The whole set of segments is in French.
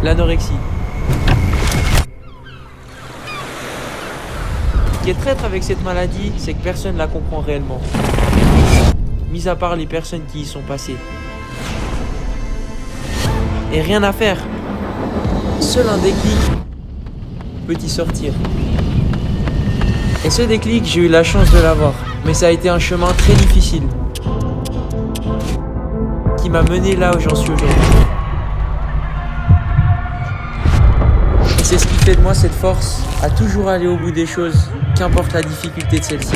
l'anorexie. Ce qui est traître avec cette maladie, c'est que personne ne la comprend réellement. Mis à part les personnes qui y sont passées. Et rien à faire. Seul un déclic peut y sortir. Et ce déclic, j'ai eu la chance de l'avoir. Mais ça a été un chemin très difficile. Qui m'a mené là où j'en suis aujourd'hui. Et c'est ce qui fait de moi cette force à toujours aller au bout des choses, qu'importe la difficulté de celle-ci.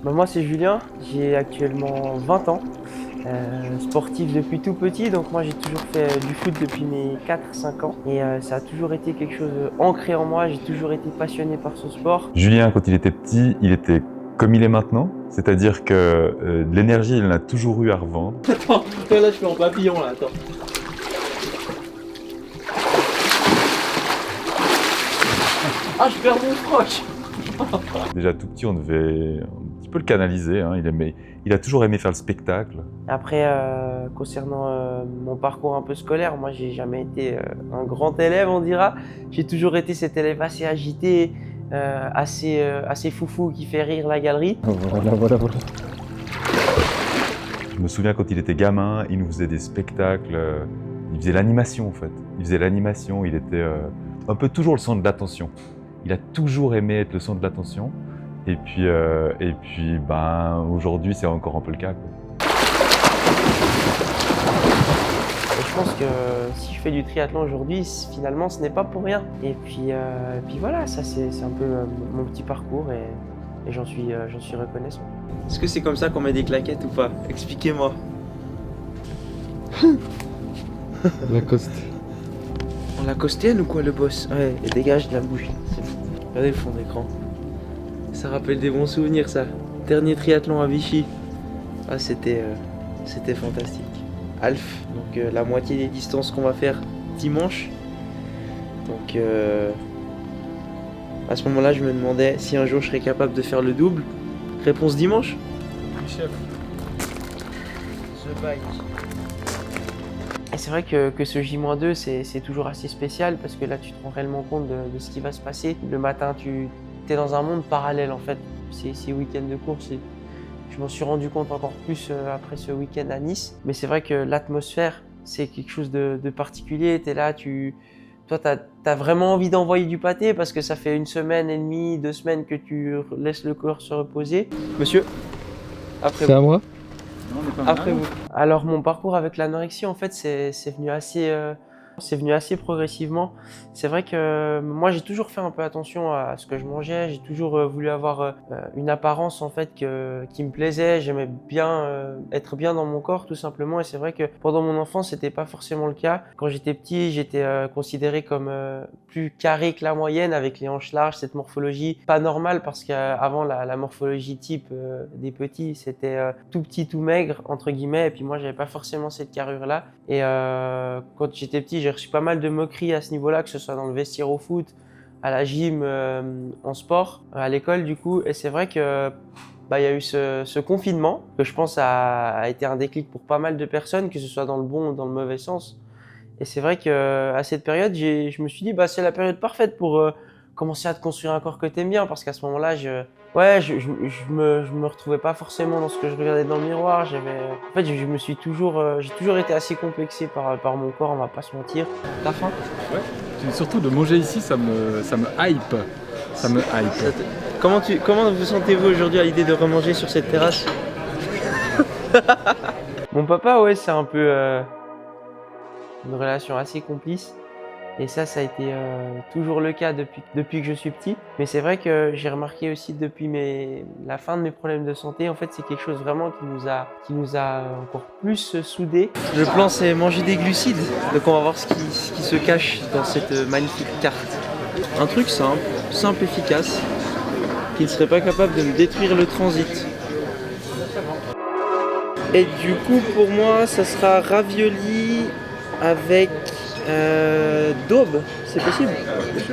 Moi c'est Julien, j'ai actuellement 20 ans, sportif depuis tout petit, donc moi j'ai toujours fait du foot depuis mes 4-5 ans et ça a toujours été quelque chose ancré en moi, j'ai toujours été passionné par ce sport. Julien, quand il était petit, il était comme il est maintenant, c'est-à-dire que de l'énergie, il en a toujours eu à revendre. Attends, là je suis en papillon là, attends. Ah, je perds mon froc. Déjà tout petit, on devait un petit peu le canaliser, hein. Il a toujours aimé faire le spectacle. Après, concernant mon parcours un peu scolaire, moi j'ai jamais été un grand élève, on dira. J'ai toujours été cet élève assez agité, assez foufou qui fait rire la galerie. Voilà. Je me souviens quand il était gamin, il nous faisait des spectacles, il faisait l'animation en fait. Il faisait l'animation, il était un peu toujours le centre de l'attention. Il a toujours aimé être le centre de l'attention. Et puis aujourd'hui, c'est encore un peu le cas, quoi. Je pense que si je fais du triathlon aujourd'hui, finalement, ce n'est pas pour rien. Et puis voilà, ça c'est un peu mon petit parcours et j'en suis reconnaissant. Est-ce que c'est comme ça qu'on met des claquettes ou pas? Expliquez-moi. Lacoste. On l'a costé ou quoi le boss? Ouais, et dégage de la bouche. C'est bon. Regardez le fond d'écran. Ça rappelle des bons souvenirs ça. Dernier triathlon à Vichy. Ah c'était fantastique. Alf, donc la moitié des distances qu'on va faire dimanche. Donc à ce moment-là je me demandais si un jour je serais capable de faire le double. Réponse dimanche. Oui, chef. The bike. Et c'est vrai que ce J-2 c'est toujours assez spécial parce que là tu te rends réellement compte de ce qui va se passer. Le matin tu es dans un monde parallèle en fait. Ces week-ends de course, je m'en suis rendu compte encore plus après ce week-end à Nice. Mais c'est vrai que l'atmosphère c'est quelque chose de particulier. Tu es là, toi t'as vraiment envie d'envoyer du pâté parce que ça fait 1 semaine et demie, 2 semaines que tu laisses le corps se reposer. Monsieur, après C'est vous. à moi? Après vous. Alors mon parcours avec l'anorexie en fait c'est venu assez progressivement. C'est vrai que moi j'ai toujours fait un peu attention à ce que je mangeais, j'ai toujours voulu avoir une apparence en fait qui me plaisait, j'aimais bien être bien dans mon corps tout simplement et c'est vrai que pendant mon enfance c'était pas forcément le cas. Quand j'étais petit j'étais considéré comme plus carré que la moyenne avec les hanches larges, cette morphologie pas normale parce qu'avant la morphologie type des petits c'était tout petit, tout maigre entre guillemets et puis moi j'avais pas forcément cette carrure là et quand j'étais petit j'ai reçu pas mal de moqueries à ce niveau-là, que ce soit dans le vestiaire au foot, à la gym, en sport, à l'école du coup. Et c'est vrai que il y a eu ce confinement que je pense a été un déclic pour pas mal de personnes, que ce soit dans le bon ou dans le mauvais sens. Et c'est vrai qu'à cette période, je me suis dit c'est la période parfaite pour commencer à te construire un corps que t'aimes bien, parce qu'à ce moment-là, je me retrouvais pas forcément dans ce que je regardais dans le miroir. En fait, j'ai toujours été assez complexé par mon corps, on va pas se mentir. T'as faim? Ouais. Surtout de manger ici, ça me hype. Ça me hype. Comment vous sentez-vous aujourd'hui à l'idée de remanger sur cette terrasse? Mon papa, ouais, c'est un peu... une relation assez complice. Et ça a été toujours le cas depuis que je suis petit. Mais c'est vrai que j'ai remarqué aussi depuis la fin de mes problèmes de santé, en fait, c'est quelque chose vraiment qui nous a encore plus soudés. Le plan, c'est manger des glucides. Donc on va voir ce qui se cache dans cette magnifique carte. Un truc simple, efficace, qui ne serait pas capable de me détruire le transit. Et du coup, pour moi, ça sera ravioli avec daube, c'est possible?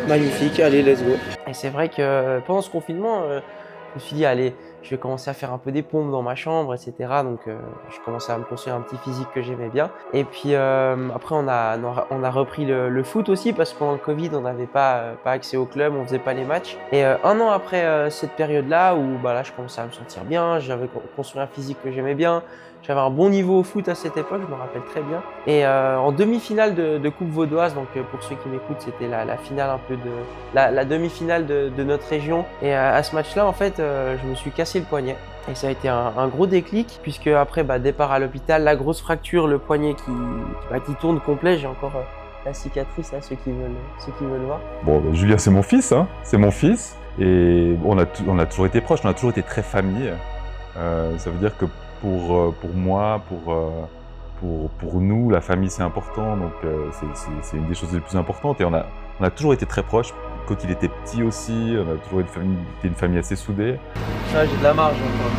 Magnifique, allez, let's go. Et c'est vrai que pendant ce confinement, je me suis dit, allez, je vais commencer à faire un peu des pompes dans ma chambre, etc. Donc, je commençais à me construire un petit physique que j'aimais bien. Et puis, après, on a repris le foot aussi parce que pendant le Covid, on n'avait pas accès au club, on faisait pas les matchs. Et un an après cette période-là, où là, je commençais à me sentir bien, j'avais construit un physique que j'aimais bien, j'avais un bon niveau au foot à cette époque, je me rappelle très bien. Et en demi-finale de Coupe Vaudoise, donc pour ceux qui m'écoutent, c'était la finale un peu la demi-finale de notre région. Et à ce match-là, en fait, je me suis cassé le poignet. Et ça a été un gros déclic, puisque après, départ à l'hôpital, la grosse fracture, le poignet qui tourne complet. J'ai encore la cicatrice, là, ceux qui veulent voir. Bon, Julien, c'est mon fils, hein. C'est mon fils. Et on a toujours été proches, on a toujours été très famille. Ça veut dire que pour moi, pour nous, la famille c'est important, donc c'est une des choses les plus importantes. Et on a toujours été très proches. Quand il était petit aussi, on a toujours été une famille assez soudée. Ah, j'ai de la marge encore.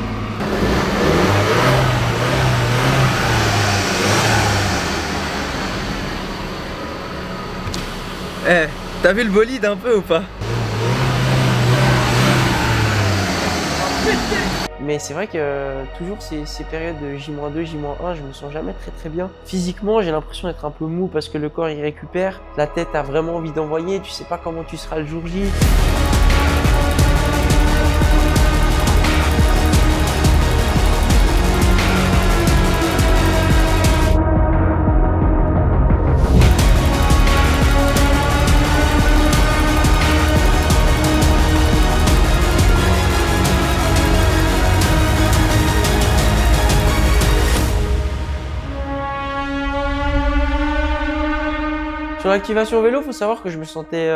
T'as vu le bolide un peu ou pas? Mais c'est vrai que toujours ces périodes de J-2, J-1, je me sens jamais très bien. Physiquement, j'ai l'impression d'être un peu mou parce que le corps il récupère. La tête a vraiment envie d'envoyer, tu sais pas comment tu seras le jour J. Sur l'activation vélo, il faut savoir que je me sentais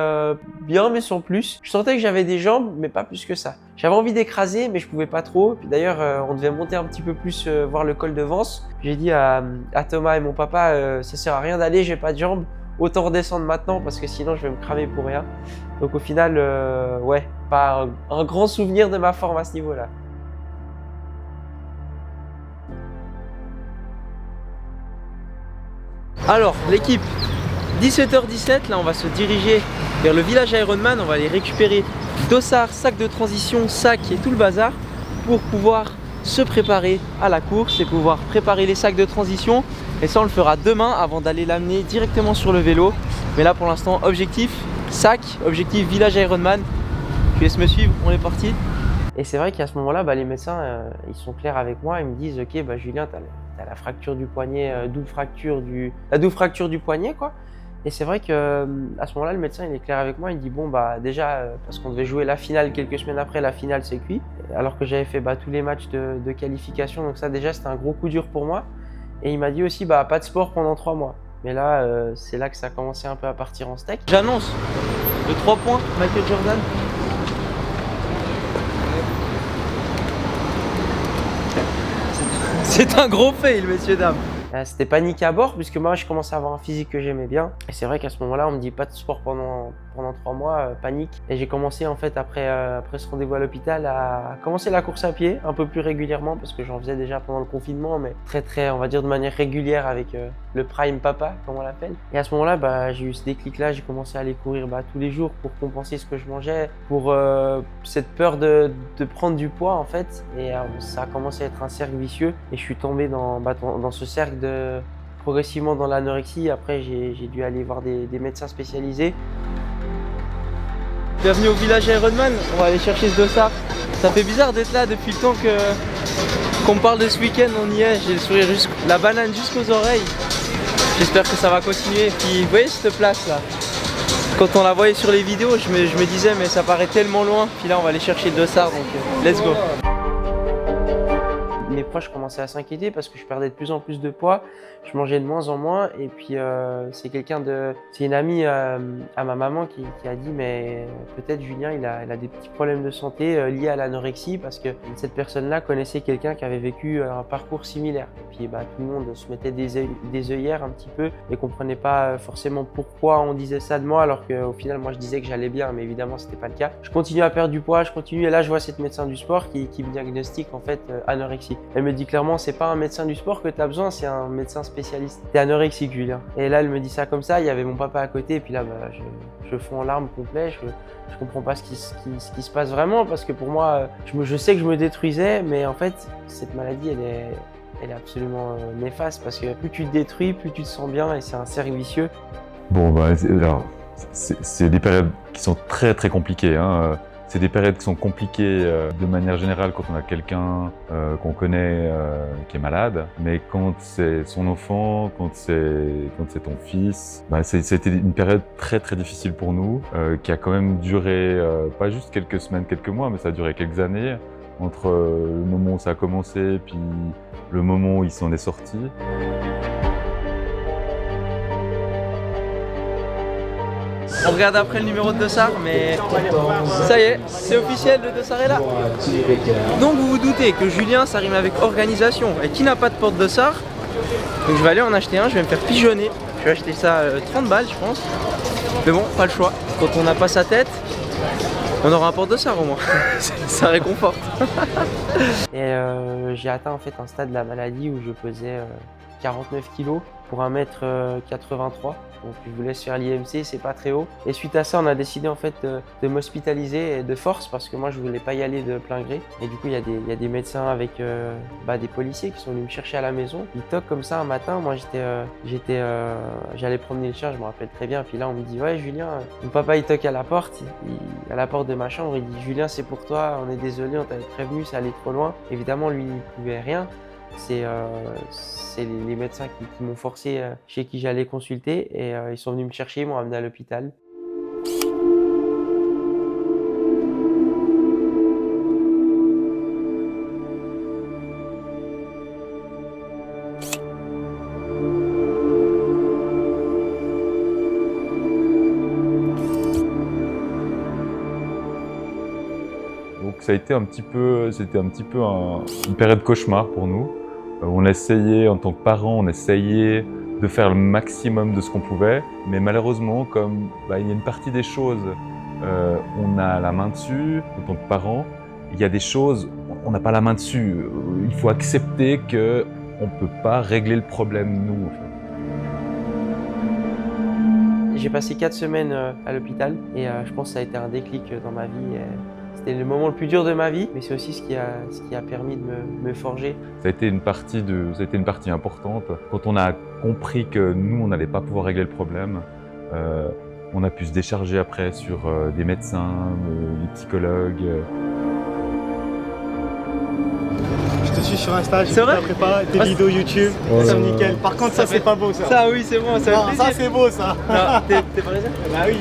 bien, mais sans plus. Je sentais que j'avais des jambes, mais pas plus que ça. J'avais envie d'écraser, mais je pouvais pas trop. Puis d'ailleurs, on devait monter un petit peu plus voir le col de Vence. J'ai dit à Thomas et mon papa, ça sert à rien d'aller, j'ai pas de jambes. Autant redescendre maintenant parce que sinon je vais me cramer pour rien. Donc au final, ouais, pas un grand souvenir de ma forme à ce niveau-là. Alors, l'équipe. 17h17, là on va se diriger vers le village Ironman, on va aller récupérer dossard, sac de transition, sac et tout le bazar pour pouvoir se préparer à la course et pouvoir préparer les sacs de transition. Et ça on le fera demain avant d'aller l'amener directement sur le vélo. Mais là pour l'instant, objectif sac, objectif village Ironman. Je laisse me suivre, on est parti. Et c'est vrai qu'à ce moment-là, les médecins ils sont clairs avec moi, ils me disent ok Julien, t'as la fracture du poignet, la double fracture du poignet quoi. Et c'est vrai que à ce moment-là, le médecin il est clair avec moi, il dit bon déjà parce qu'on devait jouer la finale quelques semaines après, la finale c'est cuit, alors que j'avais fait tous les matchs de qualification, donc ça déjà c'était un gros coup dur pour moi. Et il m'a dit aussi pas de sport pendant 3 mois. Mais là c'est là que ça a commencé un peu à partir en steak. J'annonce le 3 points Michael Jordan. C'est un gros fail, messieurs dames. C'était panique à bord puisque moi je commençais à avoir un physique que j'aimais bien. Et c'est vrai qu'à ce moment-là, on me dit pas de sport pendant 3 mois, panique. Et j'ai commencé en fait après ce rendez-vous à l'hôpital à commencer la course à pied un peu plus régulièrement parce que j'en faisais déjà pendant le confinement, mais très on va dire de manière régulière avec le prime papa comme on l'appelle. Et à ce moment-là, j'ai eu ce déclic-là, j'ai commencé à aller courir tous les jours pour compenser ce que je mangeais, pour cette peur de prendre du poids en fait. Et ça a commencé à être un cercle vicieux et je suis tombé dans ce cercle progressivement dans l'anorexie. Après j'ai dû aller voir des médecins spécialisés. Bienvenue au village Ironman, on va aller chercher ce dossard. Ça fait bizarre d'être là depuis le temps qu'on me parle de ce week-end, on y est, j'ai le sourire la banane jusqu'aux oreilles. J'espère que ça va continuer. Puis vous voyez cette place là, quand on la voyait sur les vidéos, je me disais mais ça paraît tellement loin. Puis là on va aller chercher le dossard, donc let's go. Mes mes proches commençaient à s'inquiéter parce que je perdais de plus en plus de poids, je mangeais de moins en moins. Et puis c'est une amie à ma maman qui a dit mais peut-être Julien il a des petits problèmes de santé liés à l'anorexie parce que cette personne-là connaissait quelqu'un qui avait vécu un parcours similaire. Et puis tout le monde se mettait des œillères un petit peu et comprenait pas forcément pourquoi on disait ça de moi alors qu'au final moi je disais que j'allais bien, mais évidemment c'était pas le cas. Je continue à perdre du poids, je continue et là je vois cette médecin du sport qui me diagnostique en fait anorexie. Elle me dit clairement c'est pas un médecin du sport que tu as besoin, c'est un médecin spécialiste. T'es anorexique Julien. Et là elle me dit ça comme ça, il y avait mon papa à côté et puis là je fonds en larmes complet, je comprends pas ce qui se passe vraiment parce que pour moi je sais que je me détruisais, mais en fait cette maladie elle est absolument néfaste parce que plus tu te détruis, plus tu te sens bien et c'est un cercle vicieux. Bon, alors, c'est des périodes qui sont très très compliquées. Hein. C'est des périodes qui sont compliquées de manière générale quand on a quelqu'un qu'on connaît qui est malade. Mais quand c'est son enfant, quand c'est ton fils, c'était une période très très difficile pour nous, qui a quand même duré pas juste quelques semaines, quelques mois, mais ça a duré quelques années. Entre le moment où ça a commencé et puis le moment où il s'en est sorti. On regarde après le numéro de dossard, mais ça y est, c'est officiel, le dossard est là. Donc vous vous doutez que Julien, ça rime avec organisation. Et qui n'a pas de porte-dossard? Donc je vais aller en acheter un, je vais me faire pigeonner. Je vais acheter ça 30 balles, je pense. Mais bon, pas le choix. Quand on n'a pas sa tête, on aura un porte-dossard au moins. Ça réconforte. Et j'ai atteint en fait un stade de la maladie où je pesais 49 kg pour 1m83. Donc je vous laisse faire l'IMC, c'est pas très haut. Et suite à ça, on a décidé en fait de m'hospitaliser de force parce que moi je voulais pas y aller de plein gré. Et du coup, il y a des médecins avec des policiers qui sont venus me chercher à la maison. Ils toquent comme ça un matin. Moi j'allais promener le chien, je me rappelle très bien. Puis là, on me dit ouais Julien, mon papa il toque à la porte, à la porte de ma chambre. Il dit Julien, c'est pour toi. On est désolé, on t'avait prévenu, ça allait trop loin. Évidemment, lui il pouvait rien. C'est les médecins qui m'ont forcé chez qui j'allais consulter et ils sont venus me chercher, ils m'ont amené à l'hôpital. Donc ça a été c'était un petit peu une période cauchemar pour nous. On essayait, en tant que parents, on essayait de faire le maximum de ce qu'on pouvait, mais malheureusement, comme il y a une partie des choses, on a la main dessus, en tant que parents, il y a des choses, on n'a pas la main dessus. Il faut accepter qu'on ne peut pas régler le problème, nous. En fait. J'ai passé 4 semaines à l'hôpital et je pense que ça a été un déclic dans ma vie. C'était le moment le plus dur de ma vie, mais c'est aussi ce qui a permis de me forger. Ça a été une partie importante. Quand on a compris que nous, on n'allait pas pouvoir régler le problème, on a pu se décharger après sur des médecins, des psychologues. Je te suis sur Insta, j'ai vu ta prépa, tes vidéos YouTube, c'est nickel. Par contre, ça c'est pas beau ça. Ça oui, c'est bon, ça non, ça c'est beau ça. T'es présent? Bah oui.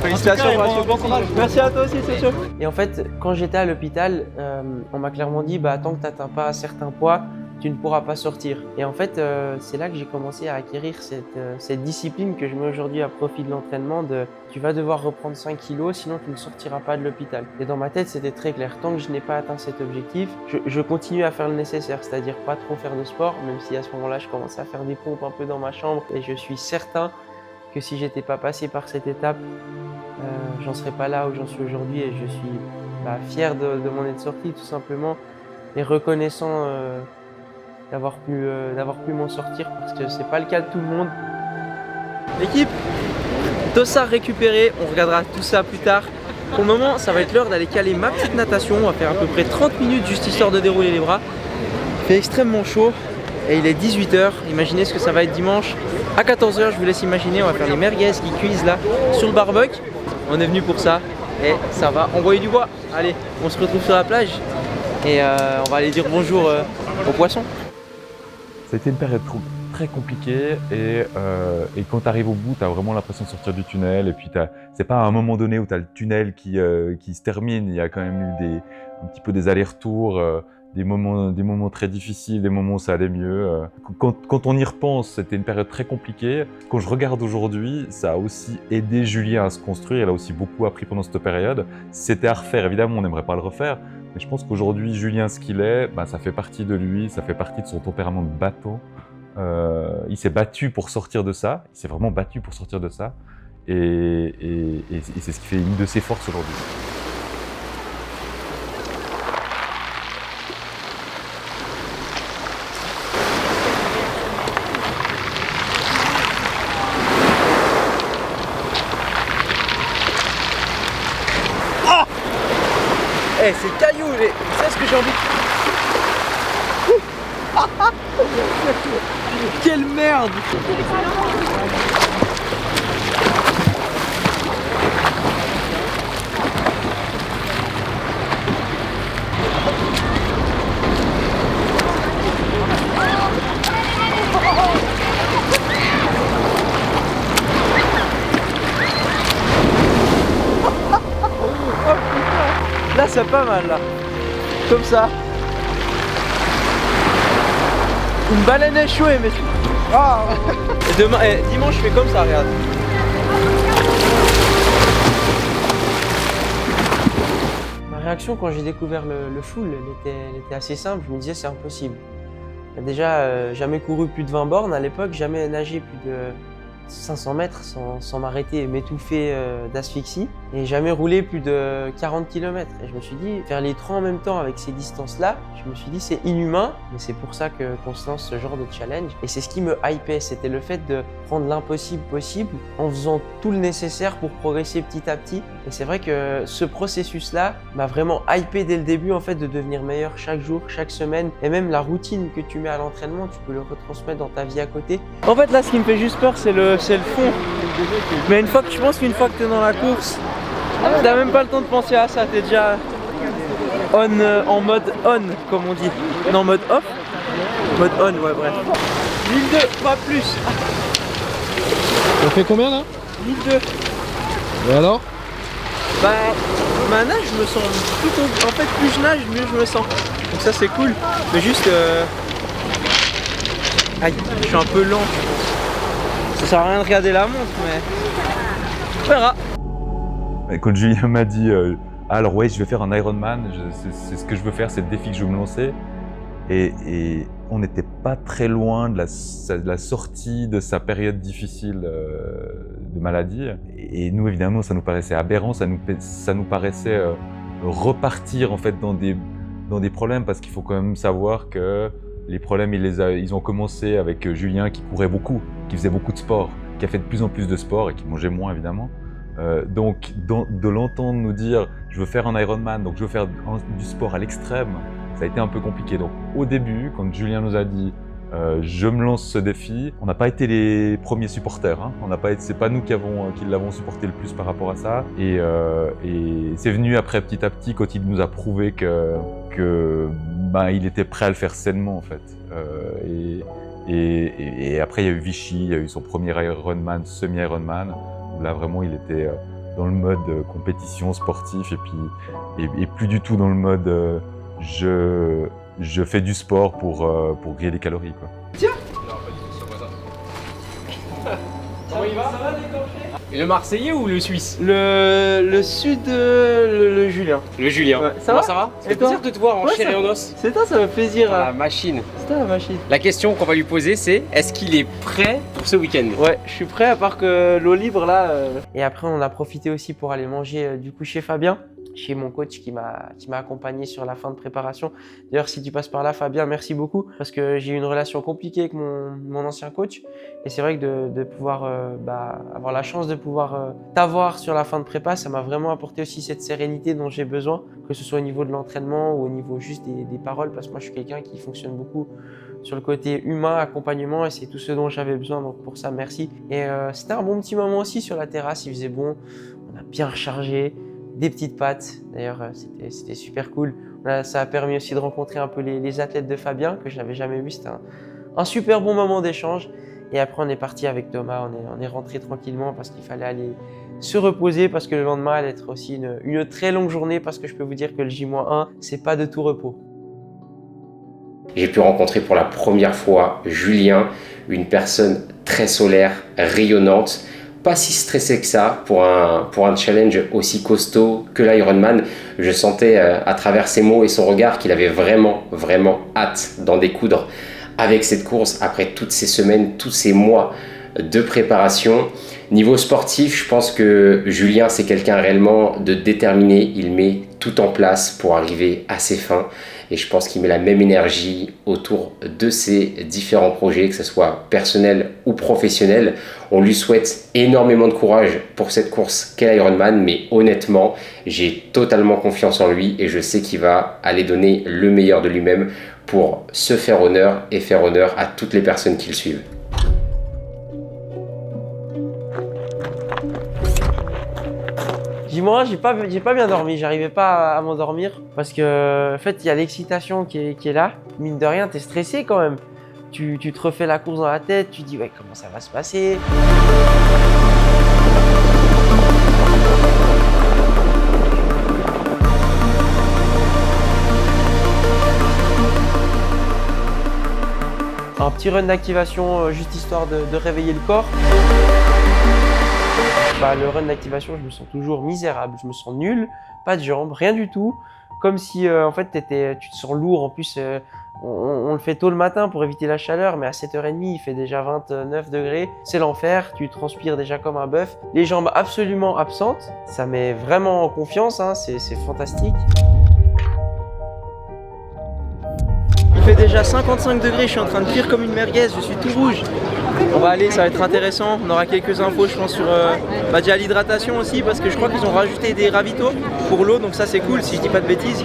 Félicitations, bon courage. Merci à toi aussi, c'est chaud. Et en fait, quand j'étais à l'hôpital, on m'a clairement dit tant que tu n'atteins pas un certain poids, tu ne pourras pas sortir. Et en fait, c'est là que j'ai commencé à acquérir cette discipline que je mets aujourd'hui à profit de l'entraînement tu vas devoir reprendre 5 kilos, sinon tu ne sortiras pas de l'hôpital. Et dans ma tête, c'était très clair. Tant que je n'ai pas atteint cet objectif, je continue à faire le nécessaire, c'est-à-dire pas trop faire de sport, même si à ce moment-là, je commençais à faire des pompes un peu dans ma chambre. Et je suis certain que si j'étais pas passé par cette étape, j'en serais pas là où j'en suis aujourd'hui. Et je suis fier de m'en être sorti, tout simplement, et reconnaissant d'avoir pu m'en sortir parce que c'est pas le cas de tout le monde. L'équipe, dossard récupéré, on regardera tout ça plus tard. Pour le moment, ça va être l'heure d'aller caler ma petite natation. On va faire à peu près 30 minutes juste histoire de dérouler les bras. Il fait extrêmement chaud et il est 18 h. Imaginez ce que ça va être dimanche. À 14 h, je vous laisse imaginer, on va faire les merguez qui cuisent là sur le barbecue. On est venu pour ça et ça va envoyer du bois. Allez, on se retrouve sur la plage et on va aller dire bonjour aux poissons. Ça a été une période très compliquée et quand tu arrives au bout, tu as vraiment l'impression de sortir du tunnel et puis c'est pas à un moment donné où tu as le tunnel qui se termine, il y a quand même eu un petit peu des allers-retours, des moments très difficiles, des moments où ça allait mieux. Quand on y repense, c'était une période très compliquée. Quand je regarde aujourd'hui, ça a aussi aidé Julien à se construire. Il a aussi beaucoup appris pendant cette période. Si c'était à refaire, évidemment, on n'aimerait pas le refaire. Mais je pense qu'aujourd'hui, Julien, ce qu'il est, ça fait partie de lui, ça fait partie de son tempérament de battant. Il s'est battu pour sortir de ça. Il s'est vraiment battu pour sortir de ça. Et c'est ce qui fait une de ses forces aujourd'hui. Eh, c'est caillou, tu sais ce que j'ai envie de... Quelle merde! Là, c'est pas mal, là. Comme ça. Une baleine échouée, mais... Ah. Et demain, dimanche, je fais comme ça, regarde. Ma réaction quand j'ai découvert le full, elle était assez simple. Je me disais, c'est impossible. Déjà, jamais couru plus de 20 bornes à l'époque, jamais nagé plus de 500 mètres sans m'arrêter et m'étouffer d'asphyxie, et jamais roulé plus de 40 km. Et je me suis dit, faire les 3 en même temps avec ces distances-là, je me suis dit c'est inhumain, mais c'est pour ça qu'on se lance ce genre de challenge. Et c'est ce qui me hypait, c'était le fait de rendre l'impossible possible en faisant tout le nécessaire pour progresser petit à petit. Et c'est vrai que ce processus-là m'a vraiment hypé dès le début, en fait, de devenir meilleur chaque jour, chaque semaine. Et même la routine que tu mets à l'entraînement, tu peux le retransmettre dans ta vie à côté. En fait, là, ce qui me fait juste peur, c'est le fond. Mais je pense qu'une fois que tu es dans la course, t'as même pas le temps de penser à ça, t'es déjà en mode on, comme on dit. Non, en mode off. Mode on, ouais, bref. 1002, pas plus. On fait combien là? 1002. Et alors? Ma nage, je me sens tout en fait, plus je nage, mieux je me sens. Donc ça, c'est cool. Mais juste, aïe, je suis un peu lent, je pense. Ça sert à rien de regarder la montre, mais on verra. Quand Julien m'a dit alors ouais, je vais faire un Ironman, c'est ce que je veux faire, c'est le défi que je veux me lancer. Et on n'était pas très loin de la sortie de sa période difficile de maladie. Et nous, évidemment, ça nous paraissait aberrant, ça nous paraissait repartir en fait dans des problèmes, parce qu'il faut quand même savoir que les problèmes, ils ont commencé avec Julien qui courait beaucoup, qui faisait beaucoup de sport, qui a fait de plus en plus de sport et qui mangeait moins évidemment. Donc de l'entendre nous dire je veux faire un Ironman, donc je veux faire du sport à l'extrême, ça a été un peu compliqué. Donc au début, quand Julien nous a dit je me lance ce défi, on n'a pas été les premiers supporters, hein. C'est pas nous qui l'avons supporté le plus par rapport à ça. Et c'est venu après petit à petit quand il nous a prouvé il était prêt à le faire sainement en fait. Et après il y a eu Vichy, il y a eu son premier Ironman, semi-Ironman. Là vraiment il était dans le mode compétition sportif et plus du tout dans le mode je fais du sport pour griller des calories, quoi. Tiens. Comment il va? Ça va déclencher? Le Marseillais ou le Suisse? Le sud, le Julien. Le Julien. Ouais. Ça va? Ça fait plaisir de te voir en chair et en os. C'est toi, ça me fait plaisir. La machine. C'est toi la machine. La question qu'on va lui poser, c'est est-ce qu'il est prêt pour ce week-end? Ouais, je suis prêt, à part que l'eau libre là. Et après, on a profité aussi pour aller manger du coup chez Fabien, chez mon coach qui m'a accompagné sur la fin de préparation. D'ailleurs, si tu passes par là, Fabien, merci beaucoup, parce que j'ai eu une relation compliquée avec mon ancien coach. Et c'est vrai que de pouvoir avoir la chance de pouvoir t'avoir sur la fin de prépa, ça m'a vraiment apporté aussi cette sérénité dont j'ai besoin, que ce soit au niveau de l'entraînement ou au niveau juste des paroles, parce que moi je suis quelqu'un qui fonctionne beaucoup sur le côté humain, accompagnement, et c'est tout ce dont j'avais besoin, donc pour ça merci. Et c'était un bon petit moment aussi sur la terrasse, il faisait bon, on a bien rechargé, des petites pâtes, d'ailleurs c'était super cool. Ça a permis aussi de rencontrer un peu les athlètes de Fabien que je n'avais jamais vu, c'était un super bon moment d'échange. Et après on est parti avec Thomas, on est rentré tranquillement parce qu'il fallait aller se reposer, parce que le lendemain allait être aussi une très longue journée, parce que je peux vous dire que le J-1 c'est pas de tout repos. J'ai pu rencontrer pour la première fois Julien, une personne très solaire, rayonnante, pas si stressé que ça pour un challenge aussi costaud que l'Ironman. Je sentais à travers ses mots et son regard qu'il avait vraiment hâte d'en découdre avec cette course après toutes ces semaines, tous ces mois de préparation. Niveau sportif, je pense que Julien, c'est quelqu'un réellement de déterminé. Il met tout en place pour arriver à ses fins. Et je pense qu'il met la même énergie autour de ses différents projets, que ce soit personnel ou professionnel. On lui souhaite énormément de courage pour cette course qu'est l'Ironman, mais honnêtement, j'ai totalement confiance en lui et je sais qu'il va aller donner le meilleur de lui-même pour se faire honneur et faire honneur à toutes les personnes qui le suivent. Dis-moi, j'ai pas bien dormi, j'arrivais pas à m'endormir parce que en fait il y a l'excitation qui est là. Mine de rien, t'es stressé quand même. Tu te refais la course dans la tête, tu dis ouais comment ça va se passer. Un petit run d'activation juste histoire de réveiller le corps. Le run d'activation, je me sens toujours misérable, je me sens nul, pas de jambes, rien du tout. Comme si en fait tu te sens lourd. En plus, on le fait tôt le matin pour éviter la chaleur, mais à 7h30, il fait déjà 29 degrés. C'est l'enfer, tu transpires déjà comme un bœuf. Les jambes absolument absentes, ça met vraiment en confiance, hein, c'est fantastique. Il fait déjà 55 degrés, je suis en train de cuire comme une merguez, je suis tout rouge. On va aller, ça va être intéressant. On aura quelques infos, je pense, sur déjà l'hydratation aussi, parce que je crois qu'ils ont rajouté des ravitaux pour l'eau, donc ça c'est cool si je dis pas de bêtises.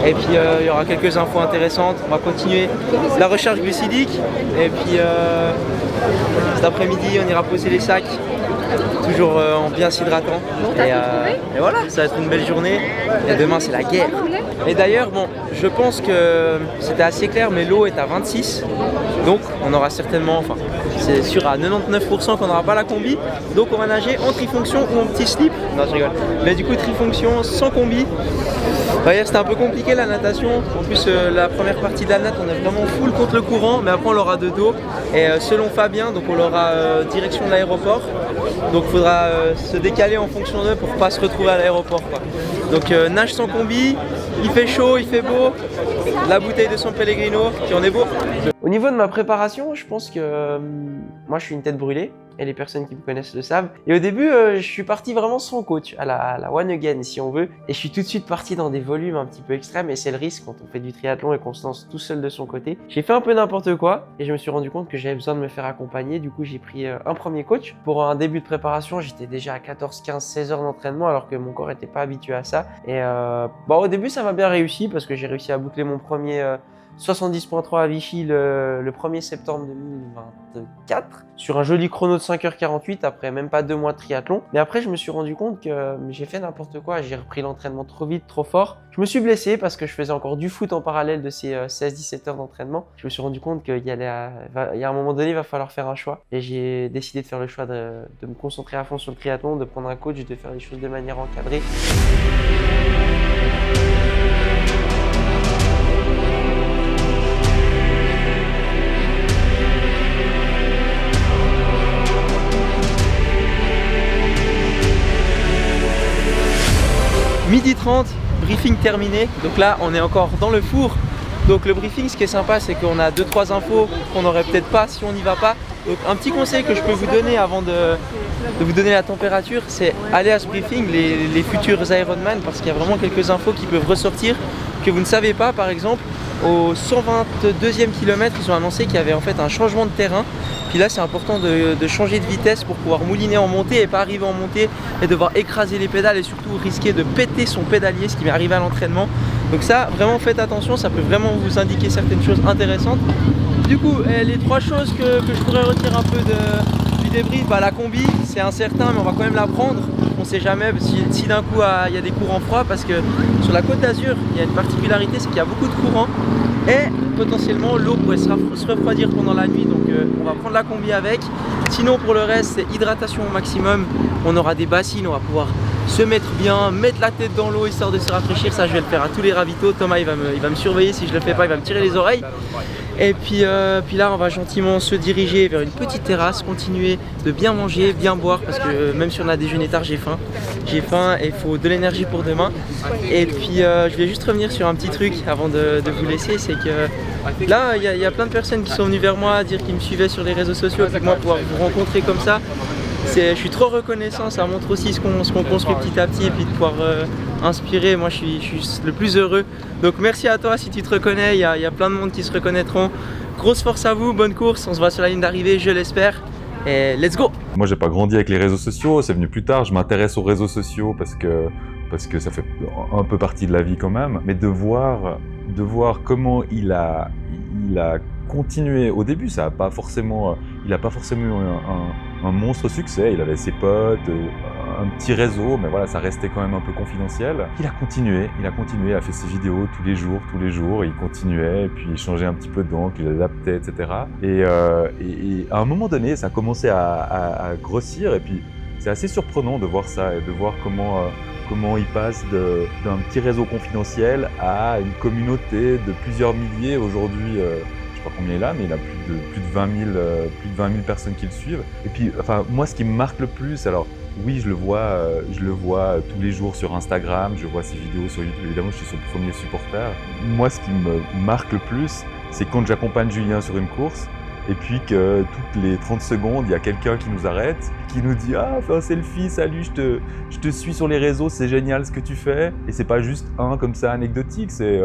Et puis il y aura quelques infos intéressantes. On va continuer la recharge glucidique. Et puis cet après-midi, on ira poser les sacs, toujours en bien s'hydratant. Et voilà, ça va être une belle journée. Et demain, c'est la guerre. Et d'ailleurs, bon, je pense que c'était assez clair, mais l'eau est à 26. Donc, on aura certainement, enfin, c'est sûr à 99% qu'on n'aura pas la combi. Donc, on va nager en trifonction ou en petit slip. Non, je rigole. Mais du coup, trifonction sans combi. D'ailleurs, c'était un peu compliqué la natation. En plus, la première partie de la natte, on est vraiment full contre le courant. Mais après, on l'aura de dos. Et selon Fabien, donc on l'aura direction de l'aéroport. Donc, il faudra se décaler en fonction d'eux pour pas se retrouver à l'aéroport, quoi. Donc, nage sans combi. Il fait chaud, il fait beau. La bouteille de San Pellegrino, puis on est beau. Au niveau de ma préparation, je pense que moi je suis une tête brûlée et les personnes qui me connaissent le savent. Et au début, je suis parti vraiment sans coach, à la one again si on veut. Et je suis tout de suite parti dans des volumes un petit peu extrêmes et c'est le risque quand on fait du triathlon et qu'on se lance tout seul de son côté. J'ai fait un peu n'importe quoi et je me suis rendu compte que j'avais besoin de me faire accompagner. Du coup, j'ai pris un premier coach. Pour un début de préparation, j'étais déjà à 14, 15, 16 heures d'entraînement alors que mon corps n'était pas habitué à ça. Et au début, ça m'a bien réussi parce que j'ai réussi à boucler mon premier 70.3 à Vichy le 1er septembre 2024 sur un joli chrono de 5h48 après même pas 2 mois de triathlon. Mais après, je me suis rendu compte que j'ai fait n'importe quoi, j'ai repris l'entraînement trop vite, trop fort. Je me suis blessé parce que je faisais encore du foot en parallèle de ces 16-17 heures d'entraînement. Je me suis rendu compte qu'il y a un moment donné, il va falloir faire un choix. Et j'ai décidé de faire le choix de me concentrer à fond sur le triathlon, de prendre un coach, de faire les choses de manière encadrée. Midi 30, briefing terminé. Donc là, on est encore dans le four. Donc le briefing, ce qui est sympa, c'est qu'on a 2-3 infos qu'on n'aurait peut-être pas si on n'y va pas. Donc un petit conseil que je peux vous donner avant de vous donner la température, c'est aller à ce briefing, les futurs Ironman, parce qu'il y a vraiment quelques infos qui peuvent ressortir que vous ne savez pas. Par exemple, au 122e kilomètre, ils ont annoncé qu'il y avait en fait un changement de terrain. Puis là, c'est important de changer de vitesse pour pouvoir mouliner en montée et pas arriver en montée et devoir écraser les pédales et surtout risquer de péter son pédalier, ce qui m'est arrivé à l'entraînement. Donc ça, vraiment faites attention, ça peut vraiment vous indiquer certaines choses intéressantes. Du coup, les 3 choses que je pourrais retenir un peu du débrief, la combi, c'est incertain, mais on va quand même la prendre. On ne sait jamais si d'un coup il y a des courants froids, parce que sur la Côte d'Azur, il y a une particularité, c'est qu'il y a beaucoup de courants et potentiellement l'eau pourrait se refroidir pendant la nuit, donc on va prendre la combi avec. Sinon, pour le reste, c'est hydratation au maximum. On aura des bassines, on va pouvoir se mettre bien, mettre la tête dans l'eau histoire de se rafraîchir. Ça je vais le faire à tous les ravitaux. Thomas il va me surveiller si je le fais pas, il va me tirer les oreilles. Et puis là on va gentiment se diriger vers une petite terrasse, continuer de bien manger, bien boire parce que même si on a déjeuné tard j'ai faim et il faut de l'énergie pour demain. Et puis je vais juste revenir sur un petit truc avant de vous laisser, c'est que là il y a plein de personnes qui sont venues vers moi dire qu'ils me suivaient sur les réseaux sociaux et puis moi pouvoir vous rencontrer comme ça. Je suis trop reconnaissant, ça montre aussi ce qu'on construit petit à petit et puis de pouvoir inspirer, moi je suis le plus heureux. Donc merci à toi si tu te reconnais, il y a plein de monde qui se reconnaîtront. Grosse force à vous, bonne course, on se voit sur la ligne d'arrivée, je l'espère. Et let's go! Moi, j'ai pas grandi avec les réseaux sociaux, c'est venu plus tard. Je m'intéresse aux réseaux sociaux parce que ça fait un peu partie de la vie quand même. Mais de voir comment il a continué. Au début, il n'a pas forcément eu un monstre succès. Il avait ses potes, un petit réseau, mais voilà, ça restait quand même un peu confidentiel. Il a continué, il a fait ses vidéos tous les jours, il continuait, et puis il changeait un petit peu de donc, il adaptait, etc. Et à un moment donné, ça a commencé à grossir, et puis c'est assez surprenant de voir ça, et de voir comment il passe d'un petit réseau confidentiel à une communauté de plusieurs milliers. Aujourd'hui, je sais pas combien il a, mais il a plus de 20 000 personnes qui le suivent. Et puis, enfin, moi, ce qui me marque le plus, alors oui, je le vois tous les jours sur Instagram, je vois ses vidéos sur YouTube. Évidemment, je suis son premier supporter. Moi, ce qui me marque le plus, c'est quand j'accompagne Julien sur une course, et puis que toutes les 30 secondes, il y a quelqu'un qui nous arrête, qui nous dit « Ah, fais un selfie, salut, je te suis sur les réseaux, c'est génial ce que tu fais ». Et c'est pas juste comme ça anecdotique, c'est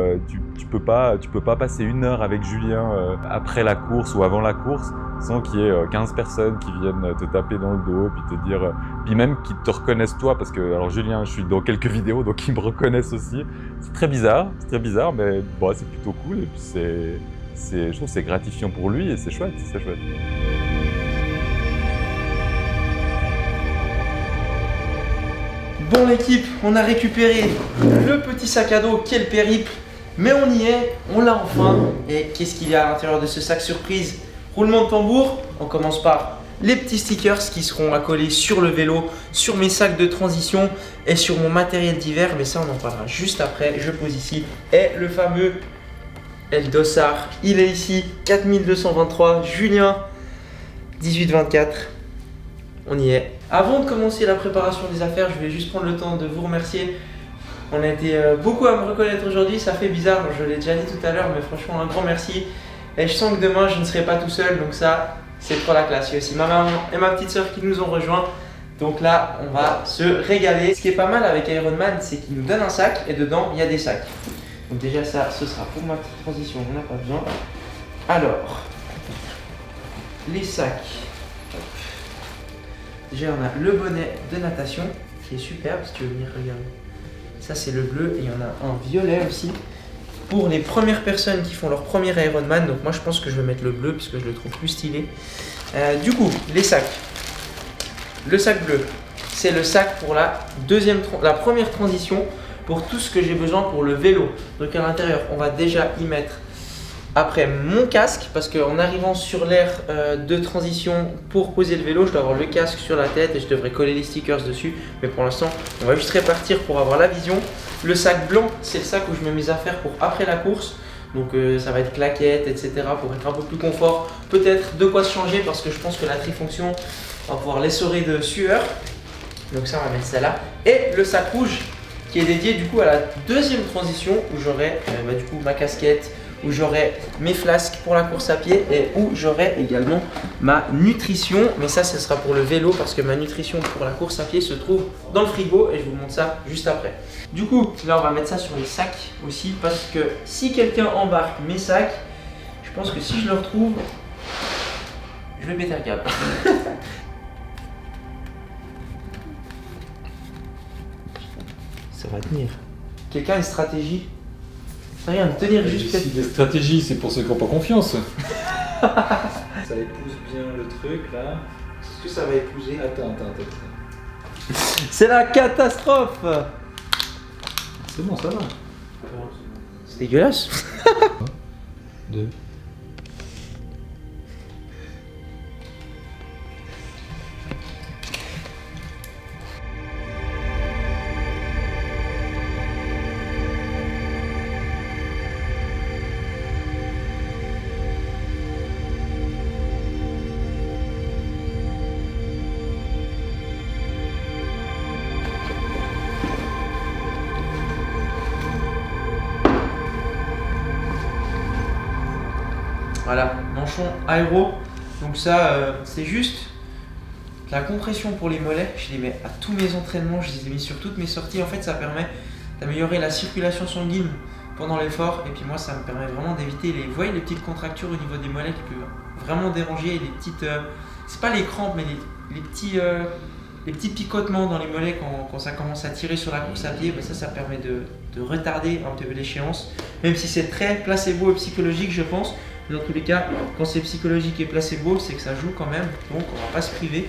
tu peux pas passer 1 heure avec Julien après la course ou avant la course sans qu'il y ait 15 personnes qui viennent te taper dans le dos, puis te dire, puis même qui te reconnaissent toi, parce que alors Julien, je suis dans quelques vidéos, donc ils me reconnaissent aussi. C'est très bizarre, mais bon, c'est plutôt cool, et puis je trouve que c'est gratifiant pour lui et c'est chouette, Bon l'équipe, on a récupéré le petit sac à dos, quel périple. Mais on y est, on l'a enfin. Et qu'est-ce qu'il y a à l'intérieur de ce sac surprise? Roulement de tambour, on commence par les petits stickers qui seront accolés sur le vélo, sur mes sacs de transition et sur mon matériel d'hiver. Mais ça on en parlera juste après, je pose ici. Et le fameux Eldossard, il est ici, 4223, Julien, 1824, on y est. Avant de commencer la préparation des affaires, je voulais juste prendre le temps de vous remercier. On a été beaucoup à me reconnaître aujourd'hui, ça fait bizarre, je l'ai déjà dit tout à l'heure, mais franchement un grand merci. Et je sens que demain je ne serai pas tout seul, donc ça c'est trop la classe. Il y a aussi ma maman et ma petite soeur qui nous ont rejoints. Donc là on va se régaler. Ce qui est pas mal avec Ironman, c'est qu'il nous donne un sac et dedans il y a des sacs. Donc déjà ça, ce sera pour ma petite transition, on n'a pas besoin. Alors, les sacs. Déjà on a le bonnet de natation qui est superbe si tu veux venir regarder. Ça c'est le bleu et il y en a un violet aussi. Pour les premières personnes qui font leur premier Ironman, donc moi je pense que je vais mettre le bleu puisque je le trouve plus stylé. Du coup, les sacs. Le sac bleu, c'est le sac pour la première transition. Pour tout ce que j'ai besoin pour le vélo. Donc à l'intérieur, on va déjà y mettre après mon casque, parce qu'en arrivant sur l'aire de transition pour poser le vélo, je dois avoir le casque sur la tête et je devrais coller les stickers dessus. Mais pour l'instant, on va juste répartir pour avoir la vision. Le sac blanc, c'est le sac où je mets mes affaires pour après la course. Donc ça va être claquettes, etc. pour être un peu plus confort. Peut-être de quoi se changer parce que je pense que la trifonction va pouvoir l'essorer de sueur. Donc ça, on va mettre ça là. Et le sac rouge, qui est dédié du coup à la deuxième transition où j'aurai du coup ma casquette, où j'aurai mes flasques pour la course à pied et où j'aurai également ma nutrition. Mais ça, ce sera pour le vélo parce que ma nutrition pour la course à pied se trouve dans le frigo et je vous montre ça juste après. Du coup, là on va mettre ça sur les sacs aussi parce que si quelqu'un embarque mes sacs, je pense que si je le retrouve, je vais péter un câble. Ça va tenir. Quelqu'un a une stratégie? Rien, de tenir juste peut-être. Si les stratégies, c'est pour ceux qui n'ont pas confiance. Ça épouse bien le truc là. Est-ce que ça va épouser? Attends. C'est la catastrophe! C'est bon, ça va. C'est dégueulasse. 2. Voilà, manchon aéro. Donc ça, c'est juste la compression pour les mollets. Je les mets à tous mes entraînements, je les ai mis sur toutes mes sorties. En fait, ça permet d'améliorer la circulation sanguine pendant l'effort. Et puis moi, ça me permet vraiment d'éviter les, vous voyez, les petites contractures au niveau des mollets qui peuvent vraiment déranger. Les petites, c'est pas les crampes, mais les petits picotements dans les mollets quand ça commence à tirer sur la course à pied. Ben ça permet de retarder un petit peu l'échéance. Même si c'est très placebo et psychologique, je pense. Dans tous les cas, quand c'est psychologique et placebo, c'est que ça joue quand même. Donc on va pas se priver.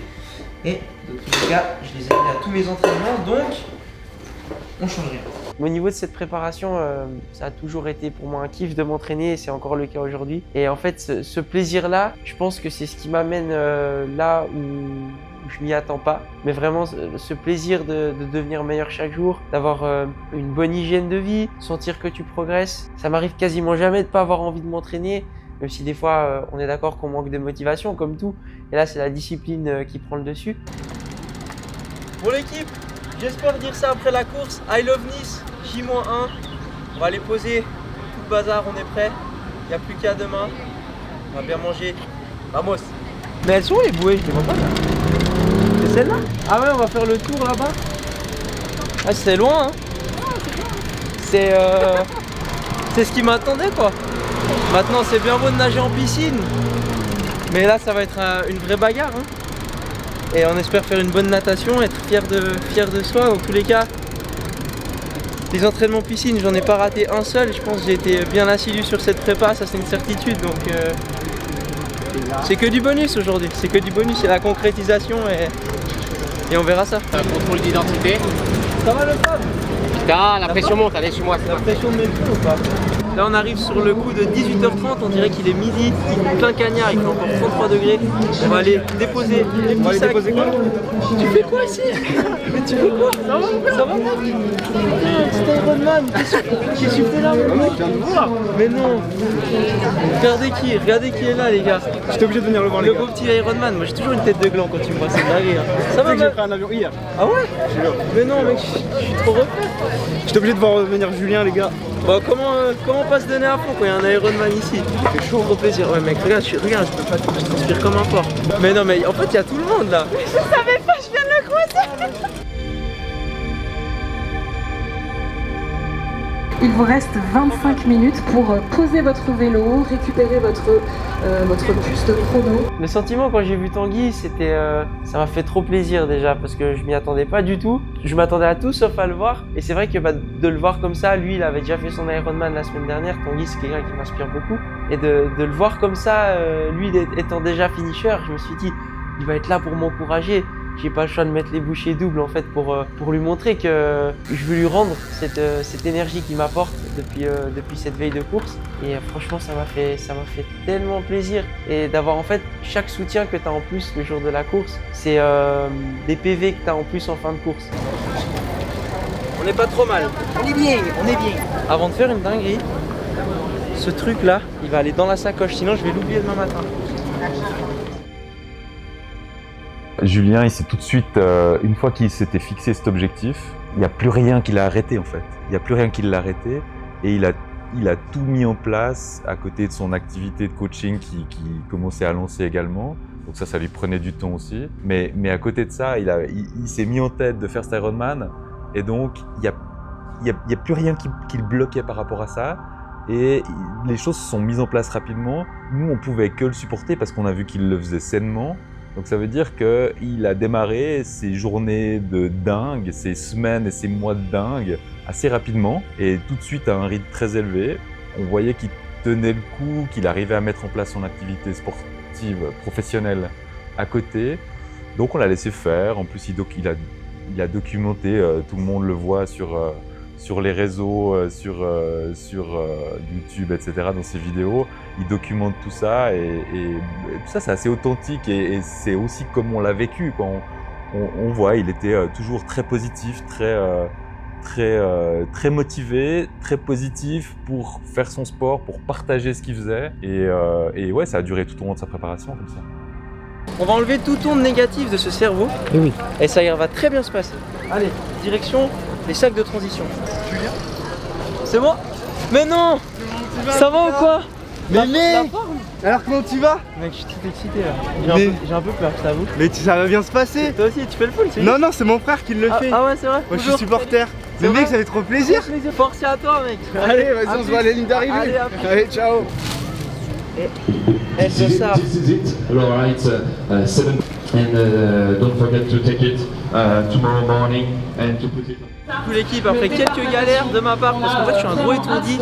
Et dans tous les cas, je les ai mis à tous mes entraînements. Donc on change rien. Au niveau de cette préparation, ça a toujours été pour moi un kiff de m'entraîner et c'est encore le cas aujourd'hui. Et en fait, ce plaisir-là, je pense que c'est ce qui m'amène là où je m'y attends pas. Mais vraiment, ce plaisir de devenir meilleur chaque jour, d'avoir une bonne hygiène de vie, sentir que tu progresses. Ça m'arrive quasiment jamais de pas avoir envie de m'entraîner, même si des fois, on est d'accord qu'on manque de motivation, comme tout. Et là, c'est la discipline qui prend le dessus. Bon l'équipe, j'espère dire ça après la course. I love Nice, J-1. On va aller poser tout le bazar, on est prêt. Il n'y a plus qu'à demain. On va bien manger. Vamos. Mais elles sont où les bouées? Je les vois pas là. C'est celle-là? Ah ouais, on va faire le tour là-bas. Ah c'est loin hein. C'est ce qui m'attendait quoi. Maintenant c'est bien beau de nager en piscine. Mais là ça va être une vraie bagarre hein. Et on espère faire une bonne natation, être fier de soi. Dans tous les cas, les entraînements piscine, j'en ai pas raté un seul. Je pense que j'ai été bien assidu sur cette prépa, ça c'est une certitude. Donc c'est que du bonus aujourd'hui, c'est que du bonus, c'est la concrétisation et on verra ça. Contrôle d'identité. Ça va le Fab? Putain, la pression monte, allez, suis-moi. La pression de mes pieds ou pas? Là on arrive sur le coup de 18h30, on dirait qu'il est midi, plein cagnard, il fait encore 33 degrés. On va aller déposer les petits sacs. Tu fais quoi ici? Mais tu fais quoi? Ça va mec? C'est Ironman, qu'est-ce que tu fais là mon mec? Mais non. Regardez qui est là les gars. J'étais obligé de venir le voir les Le gars. beau petit Ironman, moi j'ai toujours une tête de gland quand tu me vois, c'est dingue. Ça va J'ai mec? pris un avion hier. Ah ouais? Mais non mec, je suis trop refait. J'étais obligé de voir venir Julien les gars. Bon, comment pas se donner à fond quand il y a un Ironman ici? Il fait chaud, gros plaisir. Ouais mec, regarde, je peux pas, je transpire comme un porc. Mais non mais en fait il y a tout le monde là. Je savais pas, je viens de le croiser. Il vous reste 25 minutes pour poser votre vélo, récupérer votre puce de chrono. Le sentiment quand j'ai vu Tanguy, c'était, ça m'a fait trop plaisir déjà parce que je m'y attendais pas du tout. Je m'attendais à tout sauf à le voir. Et c'est vrai que de le voir comme ça, lui il avait déjà fait son Ironman la semaine dernière. Tanguy c'est quelqu'un qui m'inspire beaucoup. Et de le voir comme ça, lui étant déjà finisher, je me suis dit, il va être là pour m'encourager. J'ai pas le choix de mettre les bouchées doubles en fait pour lui montrer que je veux lui rendre cette énergie qu'il m'apporte depuis cette veille de course. Et franchement ça m'a fait tellement plaisir. Et d'avoir en fait chaque soutien que tu as en plus le jour de la course, c'est des PV que tu as en plus en fin de course. On n'est pas trop mal. On est bien. Avant de faire une dinguerie, ce truc là, il va aller dans la sacoche, sinon je vais l'oublier demain matin. Julien, il s'est tout de suite, une fois qu'il s'était fixé cet objectif, il n'y a plus rien qui l'a arrêté en fait. Il n'y a plus rien qui l'a arrêté et il a tout mis en place à côté de son activité de coaching qui commençait à lancer également. Donc ça lui prenait du temps aussi. Mais à côté de ça, il s'est mis en tête de faire cet Ironman et donc il n'y a plus rien qui le bloquait par rapport à ça. Et les choses se sont mises en place rapidement. Nous, on pouvait que le supporter parce qu'on a vu qu'il le faisait sainement. Donc ça veut dire qu'il a démarré ses journées de dingue, ses semaines et ses mois de dingue assez rapidement et tout de suite à un rythme très élevé. On voyait qu'il tenait le coup, qu'il arrivait à mettre en place son activité sportive professionnelle à côté. Donc on l'a laissé faire. En plus, il a documenté, tout le monde le voit sur les réseaux, sur YouTube, etc., dans ses vidéos. Il documente tout ça et tout ça, c'est assez authentique et c'est aussi comme on l'a vécu. Quand on voit, il était toujours très positif, très motivé, très positif pour faire son sport, pour partager ce qu'il faisait. Et ouais, ça a duré tout au long de sa préparation comme ça. On va enlever toute onde négative de ce cerveau. Et oui. Et ça va très bien se passer. Allez, direction les sacs de transition. C'est bon? Mais non! Ça va ou quoi? Mais la forme? Alors comment tu vas? Mec, je suis tout excité là. J'ai un peu peur, je t'avoue. Mais ça va bien se passer. Toi aussi, tu fais le full, c'est Non, non, c'est mon frère qui le fait. Ah ouais, c'est vrai. Moi je suis supporter. Mais mec, ça fait trop plaisir. Force à toi, mec. Allez, vas-y, on se voit à la ligne d'arrivée. Allez, ciao. Elle se savent. This is it. Alright, 7 and don't forget to take it tomorrow morning and to put it. Toute l'équipe après quelques galères de ma part parce qu'en fait je suis un gros étourdi.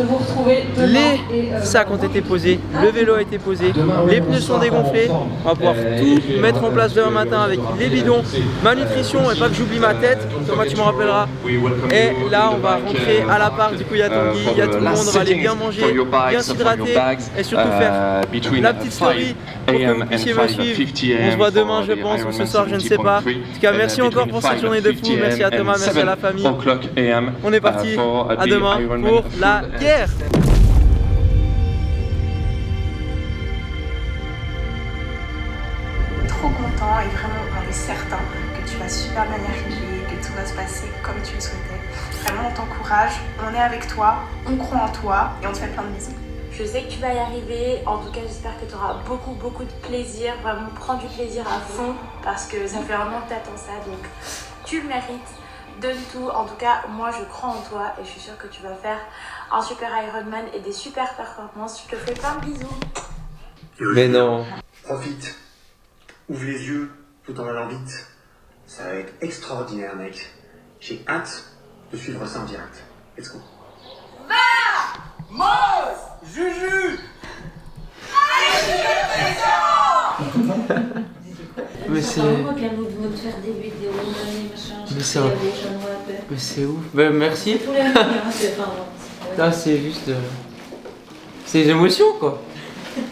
Les sacs ont été posés, le vélo a été posé, les pneus sont dégonflés. On va pouvoir tout mettre en place demain matin avec les bidons, ma nutrition et pas que j'oublie ma tête, Thomas tu m'en rappelleras. Et là on va rentrer à l'appart, du coup il y a Tanguy, il y a tout le monde, on va aller bien manger, bien s'hydrater et surtout faire la petite story pour que vous puissiez me suivre. On se voit demain je pense ou ce soir je ne sais pas. En tout cas merci encore pour cette journée de fou, merci à Thomas, merci à la famille. On est parti, à demain pour la guerre. Trop content et vraiment on est certain que tu vas super bien y arriver, que tout va se passer comme tu le souhaitais. Vraiment on t'encourage, on est avec toi, on croit en toi et on te fait plein de bisous. Je sais que tu vas y arriver, en tout cas j'espère que tu auras beaucoup de plaisir, vraiment prends du plaisir à fond parce que ça fait un moment que t'attends ça donc tu le mérites. Donne tout, en tout cas moi je crois en toi et je suis sûre que tu vas faire un super Ironman et des super performances. Je te fais plein de bisous. Mais non. Profite, ouvre les yeux tout en allant vite. Ça va être extraordinaire mec. J'ai hâte de suivre ça en direct. Let's go. Moss, Juju. Mais c'est... Mais c'est ouf. Bah, merci. Là, c'est juste... C'est des émotions, quoi.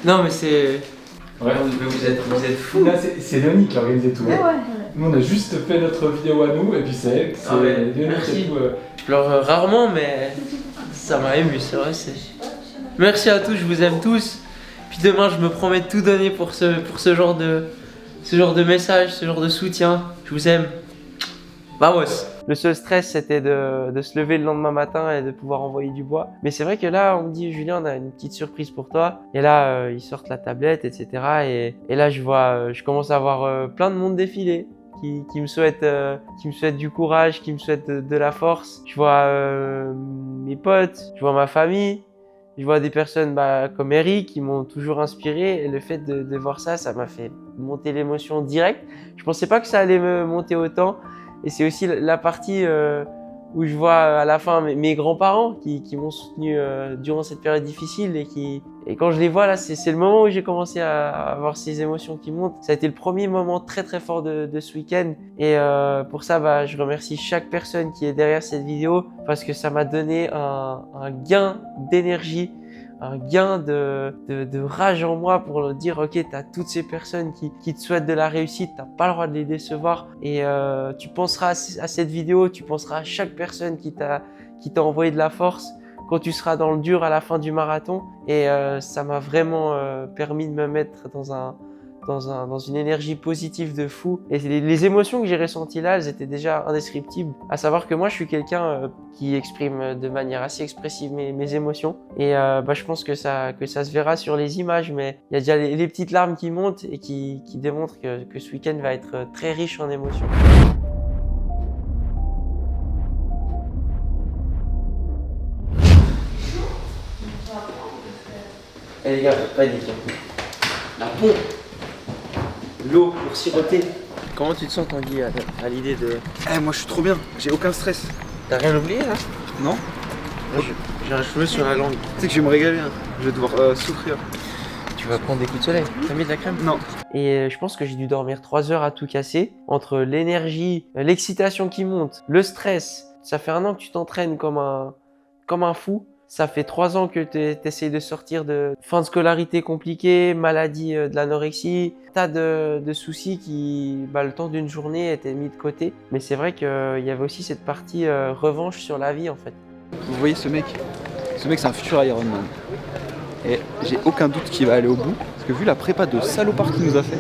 Non, mais c'est... Ouais. Vous êtes fous. Là, c'est Léonie qui a organisé tout. Ouais. Nous, on a juste fait notre vidéo à nous, et puis c'est elle. Ah ouais, Léonie merci. qui a tout. Je pleure rarement, mais ça m'a ému, c'est vrai. Merci à tous, je vous aime tous. Puis demain, je me promets de tout donner pour ce genre de message, ce genre de soutien. Je vous aime. Vamos. Le seul stress, c'était de se lever le lendemain matin et de pouvoir envoyer du bois. Mais c'est vrai que là, on me dit, Julien, on a une petite surprise pour toi. Et là, ils sortent la tablette, etc. Et là, je commence à voir plein de monde défiler. Qui me souhaitent du courage, qui me souhaitent de la force. Je vois mes potes, je vois ma famille. Je vois des personnes comme Eric qui m'ont toujours inspiré et le fait de voir ça, ça m'a fait monter l'émotion directe. Je pensais pas que ça allait me monter autant et c'est aussi la partie où je vois à la fin mes grands-parents qui m'ont soutenu durant cette période difficile et quand je les vois là, c'est le moment où j'ai commencé à avoir ces émotions qui montent. Ça a été le premier moment très fort de ce week-end et pour ça je remercie chaque personne qui est derrière cette vidéo parce que ça m'a donné un gain d'énergie, un gain de rage en moi pour dire ok, t'as toutes ces personnes qui te souhaitent de la réussite, t'as pas le droit de les décevoir et tu penseras à cette vidéo, tu penseras à chaque personne qui t'a envoyé de la force quand tu seras dans le dur à la fin du marathon et ça m'a vraiment permis de me mettre dans une énergie positive de fou et les émotions que j'ai ressenties là, elles étaient déjà indescriptibles, à savoir que moi je suis quelqu'un qui exprime de manière assez expressive mes émotions et je pense que ça se verra sur les images, mais il y a déjà les petites larmes qui montent et qui démontrent que ce week-end va être très riche en émotions. Eh les gars, panique. La pompe, l'eau pour siroter. Comment tu te sens Tanguy à l'idée de... Moi je suis trop bien, j'ai aucun stress. T'as rien oublié là? Non. J'ai un cheveu sur la langue. Tu sais que je vais me régaler, hein. Je vais devoir souffrir. Tu vas prendre des coups de soleil. T'as mis de la crème? Non. Et je pense que j'ai dû dormir 3 heures à tout casser. Entre l'énergie, l'excitation qui monte, le stress. Ça fait 1 an que tu t'entraînes comme un fou. Ça fait 3 ans que tu essayes de sortir de fin de scolarité compliquée, maladie de l'anorexie, tas de soucis qui, le temps d'une journée, étaient mis de côté. Mais c'est vrai qu'il y avait aussi cette partie revanche sur la vie en fait. Vous voyez ce mec c'est un futur Ironman. Et j'ai aucun doute qu'il va aller au bout, parce que vu la prépa de salopard qu'il nous a fait,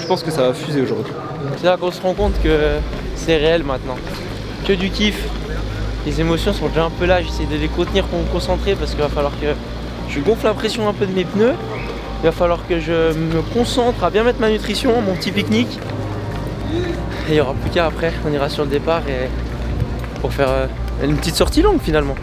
je pense que ça va fuser aujourd'hui. C'est là qu'on se rend compte que c'est réel maintenant. Que du kiff. Les émotions sont déjà un peu là, j'essaie de les contenir pour me concentrer parce qu'il va falloir que je gonfle la pression un peu de mes pneus Il va falloir que je me concentre à bien mettre ma nutrition, mon petit pique-nique. Et il n'y aura plus qu'à après, on ira sur le départ et pour faire une petite sortie longue finalement.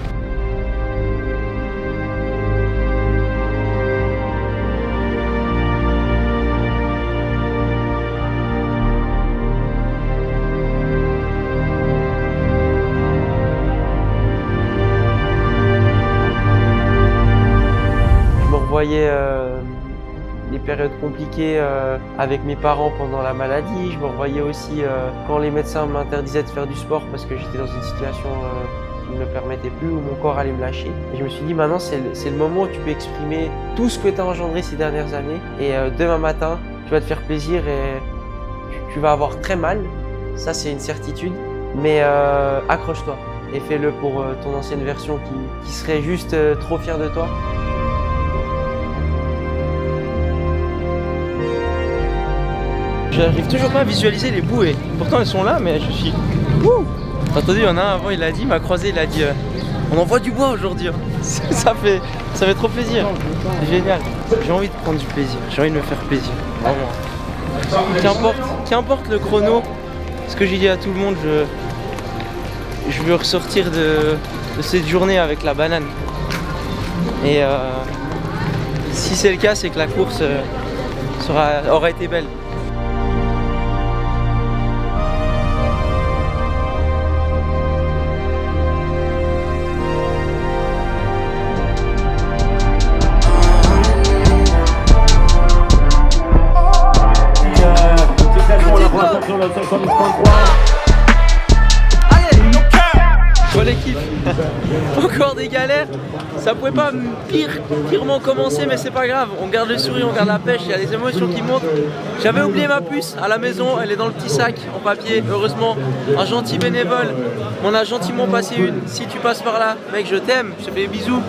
Je me revoyais les périodes compliquées avec mes parents pendant la maladie. Je me revoyais aussi quand les médecins m'interdisaient de faire du sport parce que j'étais dans une situation qui ne me permettait plus, où mon corps allait me lâcher. Et je me suis dit maintenant c'est le moment où tu peux exprimer tout ce que tu as engendré ces dernières années. Et demain matin, tu vas te faire plaisir et tu vas avoir très mal. Ça c'est une certitude. Mais accroche-toi et fais-le pour ton ancienne version qui serait juste trop fière de toi. J'arrive toujours pas à visualiser les bouées. Pourtant elles sont là, mais je suis... Wouh! T'as entendu, il y en a un avant, il a dit, il m'a croisé, il a dit on envoie du bois aujourd'hui. Ça fait trop plaisir. C'est génial. J'ai envie de prendre du plaisir. J'ai envie de me faire plaisir. Vraiment. Qu'importe le chrono, ce que j'ai dit à tout le monde, je veux ressortir de cette journée avec la banane. Et si c'est le cas, c'est que la course aura été belle. Bon l'équipe, encore des galères, ça pouvait pas pirement commencer mais c'est pas grave, on garde le sourire, on garde la pêche, il y a des émotions qui montent. J'avais oublié ma puce à la maison, elle est dans le petit sac en papier, heureusement un gentil bénévole m'en a gentiment passé une. Si tu passes par là, mec je t'aime, je te fais des bisous.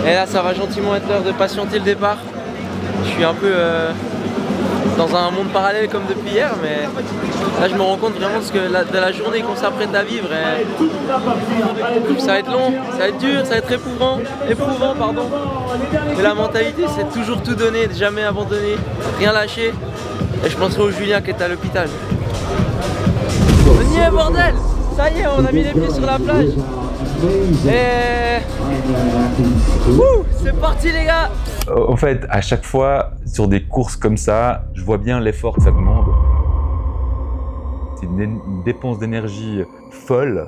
Et là ça va gentiment être l'heure de patienter le départ. Je suis un peu dans un monde parallèle comme depuis hier, mais là je me rends compte vraiment de la journée qu'on s'apprête à vivre. Et ça va être long, ça va être dur, ça va être éprouvant, mais la mentalité c'est toujours tout donner, jamais abandonner, rien lâcher. Et je penserai au Julien qui est à l'hôpital. On y est bordel! Ça y est, on a mis les pieds sur la plage. Et... c'est parti les gars! En fait, à chaque fois, sur des courses comme ça, je vois bien l'effort que ça demande. C'est une dépense d'énergie folle.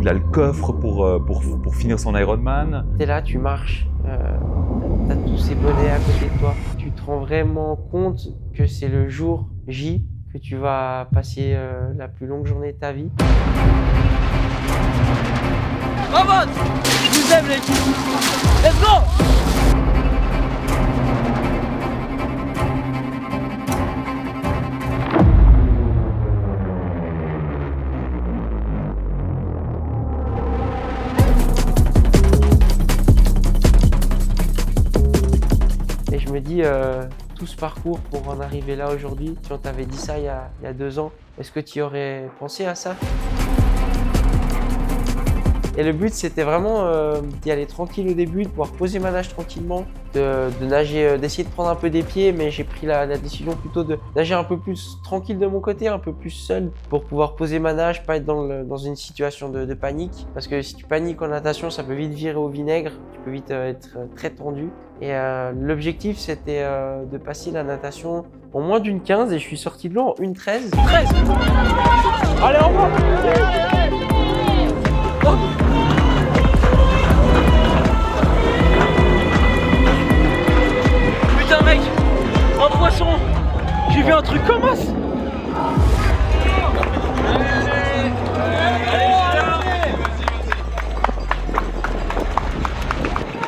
Il a le coffre pour finir son Ironman. T'es là, tu marches, t'as tous ces bonnets à côté de toi. Tu te rends vraiment compte que c'est le jour J, que tu vas passer la plus longue journée de ta vie. Vamos! Je vous aime l'équipe! Let's go! Et je me dis, tout ce parcours pour en arriver là aujourd'hui, si on t'avait dit ça il y a 2 ans, est-ce que tu y aurais pensé à ça? Et le but c'était vraiment d'y aller tranquille au début, de pouvoir poser ma nage tranquillement, de nager, d'essayer de prendre un peu des pieds, mais j'ai pris la décision plutôt de nager un peu plus tranquille de mon côté, un peu plus seul, pour pouvoir poser ma nage, pas être dans une situation de panique. Parce que si tu paniques en natation, ça peut vite virer au vinaigre, tu peux vite être très tendu. Et l'objectif c'était de passer la natation en moins d'une 15 et je suis sorti de l'eau en 1,13. 13. Allez, au revoir. Putain mec, un poisson. J'ai vu un truc comme ça.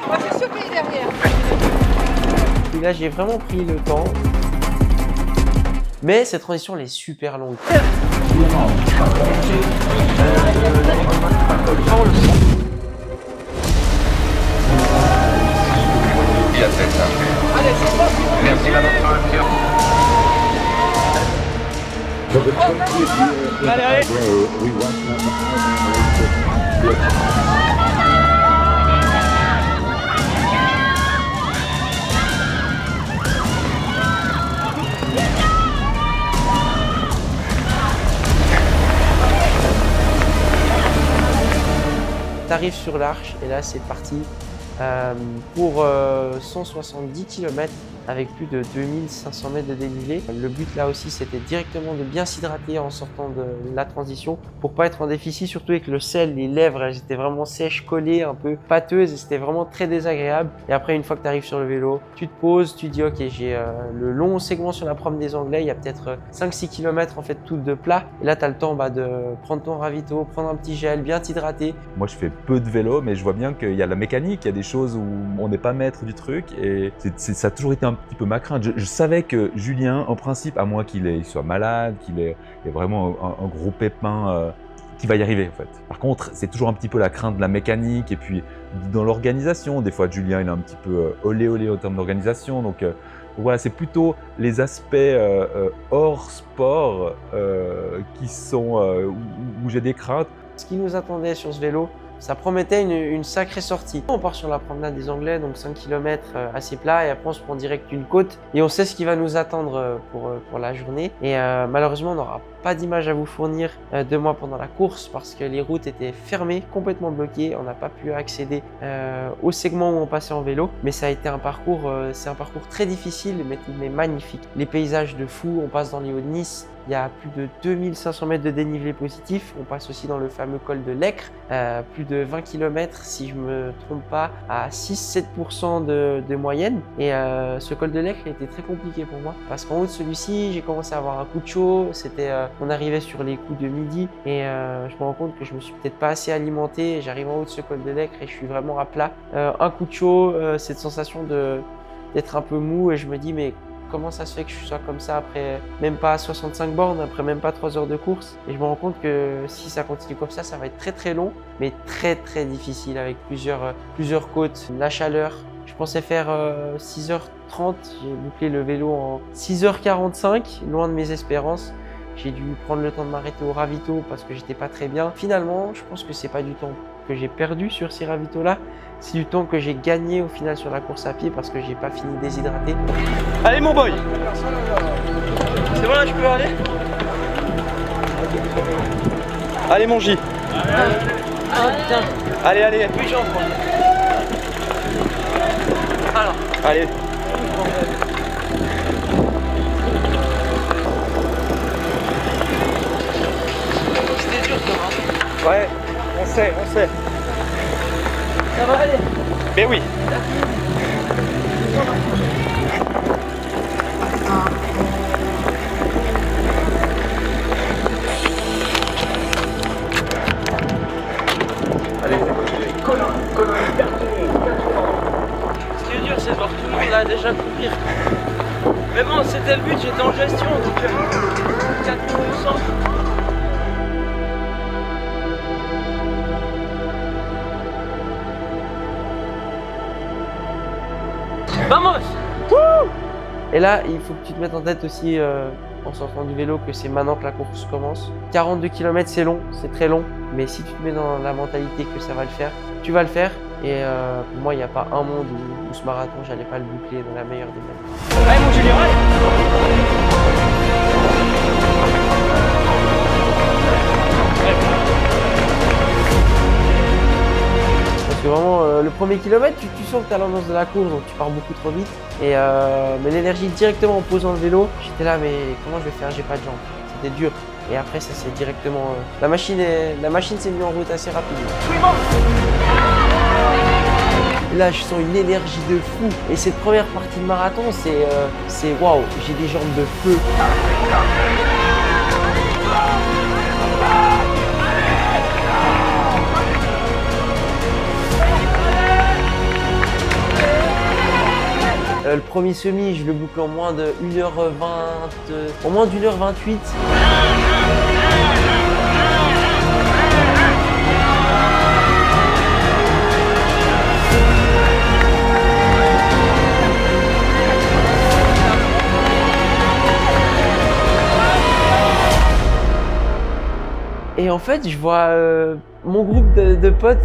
Moi c'est sûr qu'il est derrière. Et là j'ai vraiment pris le temps. Mais cette transition elle est super longue. Merci madame. Allez, allez. T'arrives sur l'Arche et là c'est parti pour 170 km avec plus de 2500 mètres de dénivelé. Le but là aussi c'était directement de bien s'hydrater en sortant de la transition pour pas être en déficit, surtout avec le sel, les lèvres elles étaient vraiment sèches, collées, un peu pâteuses et c'était vraiment très désagréable. Et après une fois que tu arrives sur le vélo, tu te poses, tu dis ok j'ai le long segment sur la promenade des Anglais, il y a peut-être 5-6 km en fait tout de plat et là tu as le temps de prendre ton ravito, prendre un petit gel, bien t'hydrater. Moi je fais peu de vélo mais je vois bien qu'il y a la mécanique, il y a des choses où on n'est pas maître du truc et ça a toujours été un petit peu ma crainte. Je savais que Julien, en principe, à moins qu'il soit malade, qu'il ait vraiment un gros pépin, qu'il va y arriver en fait. Par contre, c'est toujours un petit peu la crainte de la mécanique et puis dans l'organisation. Des fois, Julien, il est un petit peu olé en termes d'organisation. Donc voilà, c'est plutôt les aspects hors sport qui sont où j'ai des craintes. Ce qui nous attendait sur ce vélo, ça promettait une sacrée sortie. On part sur la promenade des Anglais, donc 5 km assez plat, et après on se prend direct une côte et on sait ce qui va nous attendre pour la journée. Et malheureusement, on n'aura pas d'image à vous fournir de moi pendant la course parce que les routes étaient fermées, complètement bloquées. On n'a pas pu accéder au segment où on passait en vélo, mais ça a été un parcours, c'est un parcours très difficile mais magnifique. Les paysages de fou, on passe dans les Hauts-de-Nice. Il y a plus de 2500 mètres de dénivelé positif. On passe aussi dans le fameux col de l'Aicre, plus de 20 km si je ne me trompe pas, à 6-7% de moyenne. Et ce col de l'Aicre était très compliqué pour moi parce qu'en haut de celui-ci, j'ai commencé à avoir un coup de chaud. On arrivait sur les coups de midi et je me rends compte que je me suis peut-être pas assez alimenté. J'arrive en haut de ce col de l'Aicre et je suis vraiment à plat. Un coup de chaud, cette sensation d'être un peu mou et je me dis mais comment ça se fait que je sois comme ça après même pas 65 bornes, après même pas 3 heures de course. Et je me rends compte que si ça continue comme ça va être très très long, mais très très difficile avec plusieurs côtes. La chaleur, je pensais faire 6h30, j'ai bouclé le vélo en 6h45, loin de mes espérances. J'ai dû prendre le temps de m'arrêter au ravito parce que j'étais pas très bien. Finalement, je pense que c'est pas du temps que j'ai perdu sur ces ravitos-là, c'est du temps que j'ai gagné au final sur la course à pied parce que j'ai pas fini déshydraté. Allez mon boy! C'est bon là, je peux aller? Allez mon J! Ah putain! Allez, allez! Oui, j'en prends. Alors. Allez! C'était dur quand même. Ouais, on sait. Ça va aller? Mais oui! Allez, Colin, ce qui est dur, c'est de voir tout le monde là déjà courir. Mais bon, c'était le but, j'étais en gestion, donc 4%. Vamos! Et là, il faut que tu te mettes en tête aussi, en sortant du vélo, que c'est maintenant que la course commence. 42 km, c'est long, c'est très long. Mais si tu te mets dans la mentalité que ça va le faire, tu vas le faire. Et pour moi, il n'y a pas un monde où ce marathon, j'allais pas le boucler dans la meilleure des mêmes. Allez mon Julien, Parce que vraiment, le premier kilomètre, tu sens que tu as l'ambiance de la course, donc tu pars beaucoup trop vite. Et mais l'énergie directement en posant le vélo, j'étais là, mais comment je vais faire? J'ai pas de jambes. C'était dur. Et après, ça c'est directement. La machine s'est mise en route assez rapidement. Et là, je sens une énergie de fou. Et cette première partie de marathon, c'est waouh, j'ai des jambes de feu. Le premier semi, je le boucle en moins de 1h20, en moins d'1h28. Et en fait, je vois mon groupe de potes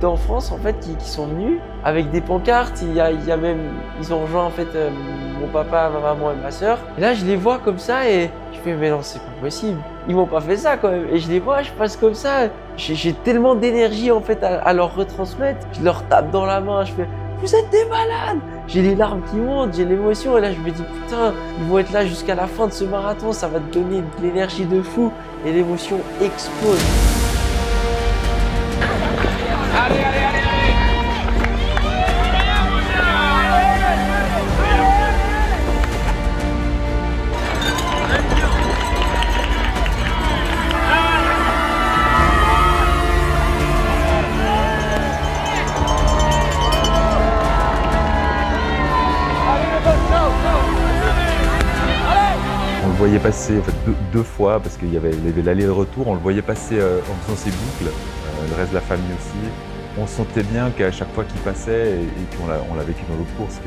d'enfance en fait qui sont venus avec des pancartes. Il y a même, ils ont rejoint en fait mon papa, ma maman et ma soeur. Et là, je les vois comme ça et je fais mais non, c'est pas possible. Ils m'ont pas fait ça quand même. Et je les vois, je passe comme ça. J'ai tellement d'énergie en fait à leur retransmettre. Je leur tape dans la main. Je fais vous êtes des malades. J'ai les larmes qui montent, j'ai l'émotion et là je me dis putain, ils vont être là jusqu'à la fin de ce marathon, ça va te donner de l'énergie de fou et l'émotion explose. Allez, allez, allez, On le voyait passer en fait, deux fois parce qu'il y avait l'aller et le retour, on le voyait passer en faisant ses boucles, le reste de la famille aussi. On sentait bien qu'à chaque fois qu'il passait et qu'on l'a vécu dans l'autre course,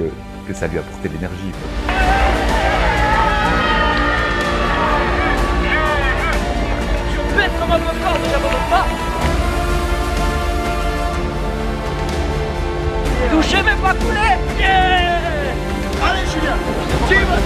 que ça lui apportait de l'énergie. Je pète comme un copain, mais j'abandonne pas. Touchez mais pas couler. Yeah. Allez Julien, tu vas.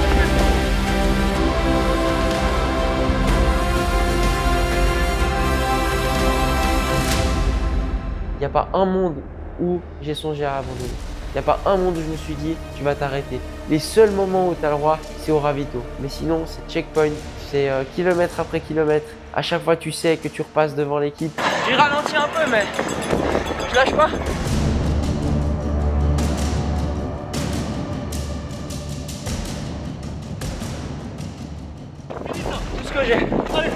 Il n'y a pas un monde où j'ai songé à abandonner. Il n'y a pas un monde où je me suis dit tu vas t'arrêter. Les seuls moments où tu as le droit, c'est au ravito. Mais sinon, c'est checkpoint, c'est kilomètre après kilomètre. À chaque fois, tu sais que tu repasses devant l'équipe. J'ai ralenti un peu, mais je lâche pas. Tout ce que j'ai. Allez.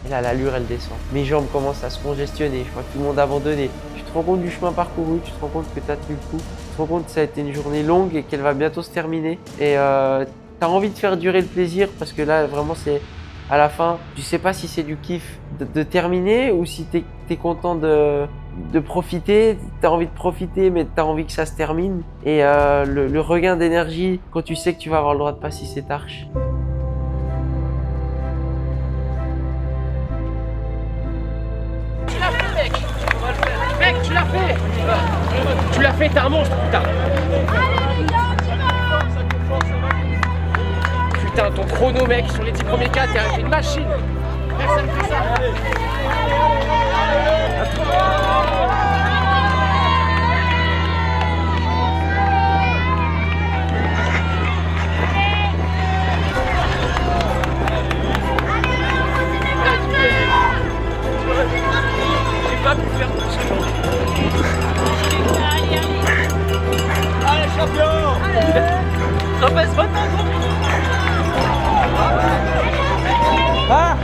Et là, l'allure, elle descend. Mes jambes commencent à se congestionner. Je vois tout le monde abandonner. Tu te rends compte du chemin parcouru, tu te rends compte que tu as tenu le coup. Tu te rends compte que ça a été une journée longue et qu'elle va bientôt se terminer. Et tu as envie de faire durer le plaisir parce que là, vraiment, c'est à la fin. Tu sais pas si c'est du kiff de terminer ou si tu es content de profiter. Tu as envie de profiter, mais tu as envie que ça se termine. Et le regain d'énergie quand tu sais que tu vas avoir le droit de passer cette arche. Mec, tu l'as fait! Tu l'as fait, t'es un monstre, putain! Putain, ton chrono, mec, sur les 10 premiers cas, t'es une machine! Personne fait ça! J'ai pas pu faire tout ce que allez champion! Trapèze maintenant! Ah!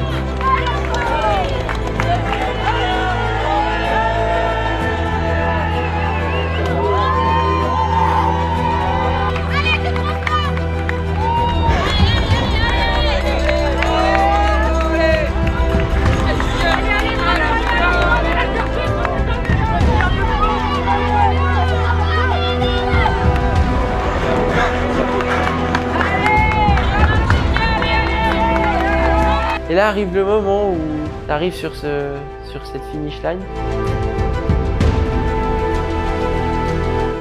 Et là arrive le moment où tu arrives sur cette finish line.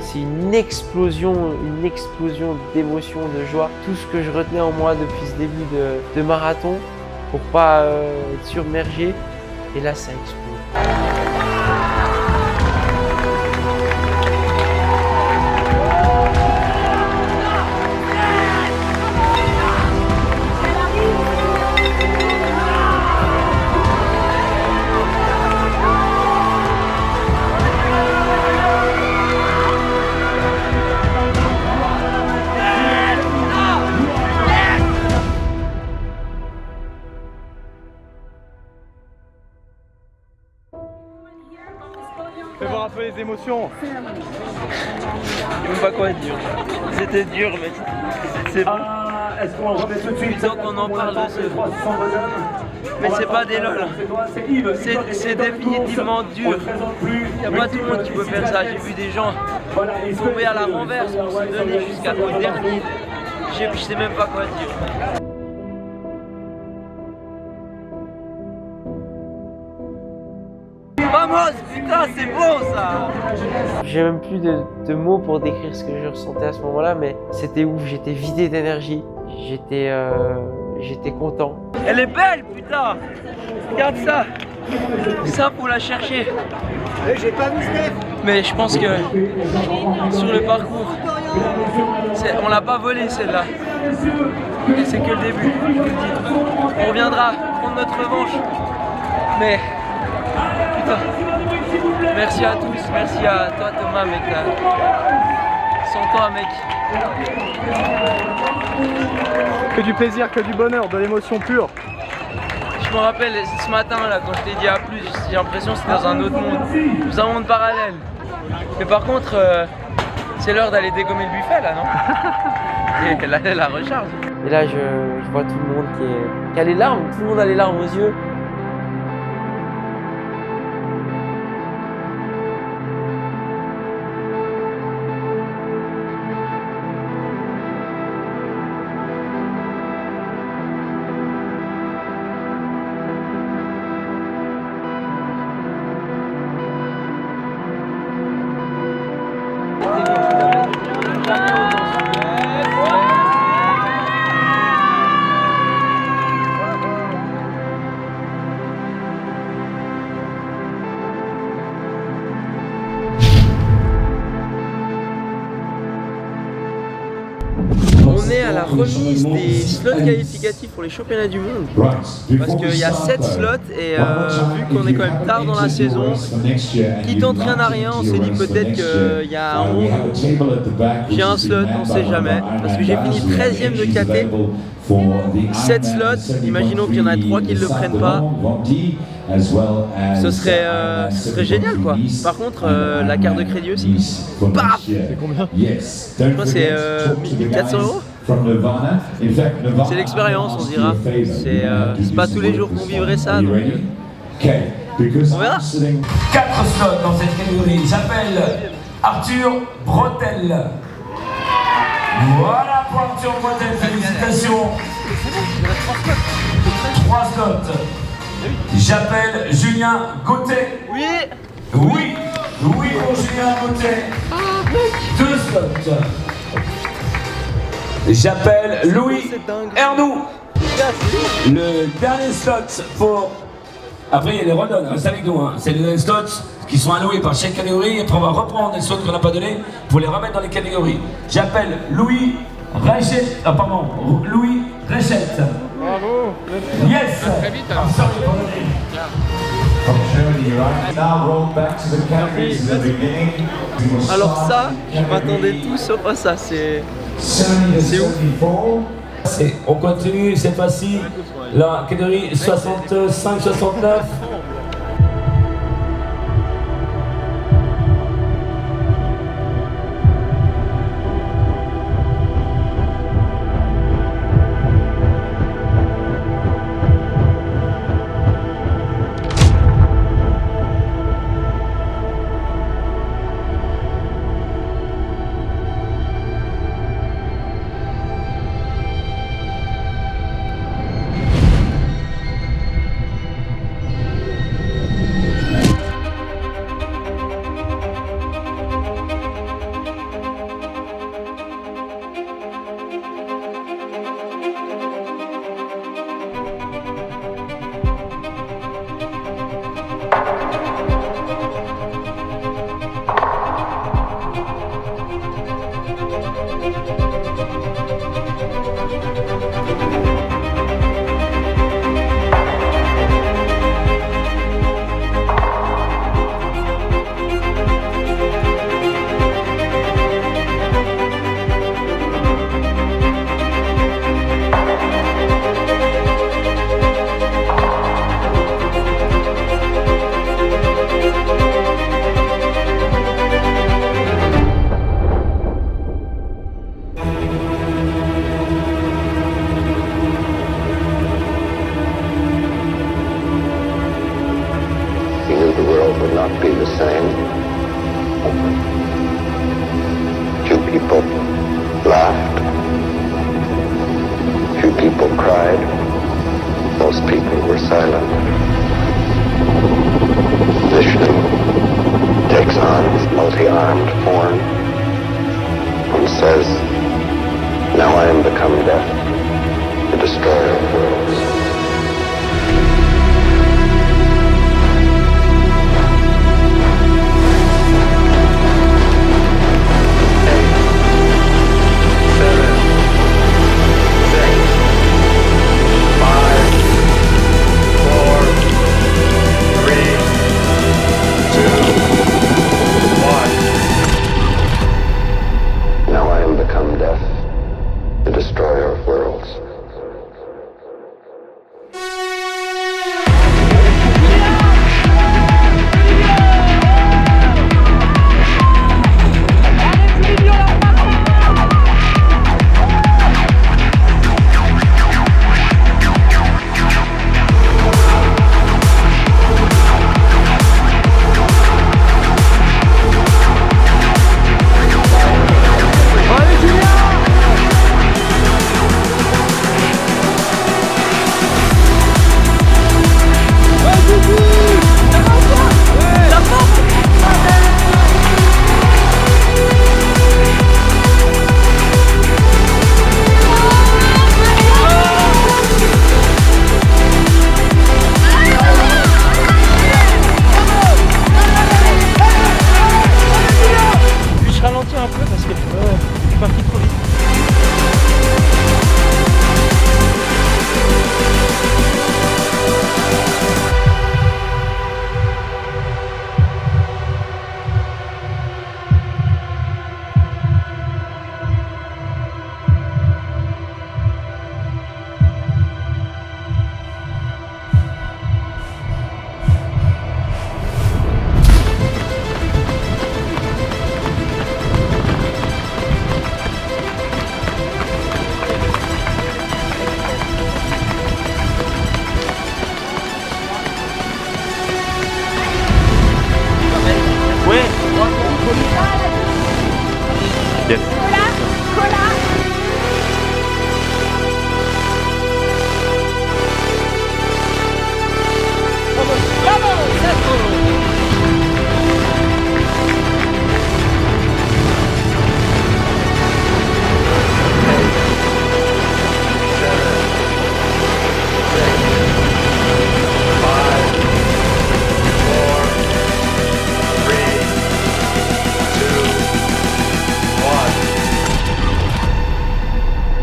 C'est une explosion d'émotions, de joie. Tout ce que je retenais en moi depuis ce début de marathon pour pas être submergé. Et là, ça explose. Fais voir un peu les émotions. Je sais même pas quoi dire. C'était dur, mais c'est bon. Est-ce qu'on remet tout de suite? Putain qu'on en parle de ce... Mais c'est pas des lol. C'est définitivement dur. Il n'y a pas tout le monde qui peut faire ça. J'ai vu des gens tomber à la renverse pour se donner jusqu'au dernier. Je sais même pas quoi dire. Vamos, putain, c'est bon ça. J'ai même plus de mots pour décrire ce que je ressentais à ce moment-là, mais c'était ouf, j'étais vidé d'énergie, j'étais content. Elle est belle, putain. Regarde ça. Ça, faut la chercher. J'ai pas vu Steph. Mais je pense que sur le parcours, on l'a pas volée celle-là. Et c'est que le début. On reviendra prendre notre revanche. Mais putain, merci à tous, merci à toi Thomas mec. Sans toi mec. Que du plaisir, que du bonheur, de l'émotion pure. Je me rappelle ce matin là quand je t'ai dit à plus, j'ai l'impression que c'était dans un autre monde, dans un monde parallèle. Mais par contre, c'est l'heure d'aller dégommer le buffet là, non? Et la recharge. Et là je vois tout le monde qui a les larmes, tout le monde a les larmes aux yeux. On est à la remise des slots qualificatifs pour les championnats du monde parce qu'il y a 7 slots et vu qu'on est quand même tard dans la saison, qui tente rien à rien, on s'est dit peut-être qu'il y a un 11, j'ai un slot, on sait jamais, parce que j'ai fini 13ème de KT, 7 slots, imaginons qu'il y en a 3 qui ne le prennent pas, ce serait génial quoi. Par contre, la carte de crédit aussi, paf, c'est combien? Je crois que c'est 1400 €. C'est l'expérience, on dira. C'est pas tous les jours qu'on vivrait ça. Donc, on verra. 4 slots dans cette catégorie. J'appelle Arthur Bretel. Voilà pour Arthur Bretel, félicitations. 3 slots. J'appelle Julien Gauthier. Oui. Oui. Oui pour Julien Gauthier. 2 slots. J'appelle Louis Ernoux. Le dernier slot pour... Après il y a les redonnes, reste avec nous. Hein. C'est les derniers slots qui sont alloués par chaque catégorie. Et après on va reprendre les slots qu'on n'a pas donnés pour les remettre dans les catégories. J'appelle Louis Réchette. Ah pardon, Louis Réchette. Bravo. Yes. Très vite. Alors ça, je m'attendais tout sauf à ça, c'est ouf. On continue cette fois-ci, la catégorie 65-69. Most people were silent. positioning, takes on its multi-armed form, and says, "Now I am become death, the destroyer of worlds." Now I am become death, the destroyer of worlds. Je ralentis un peu parce que je suis parti trop vite. Yes.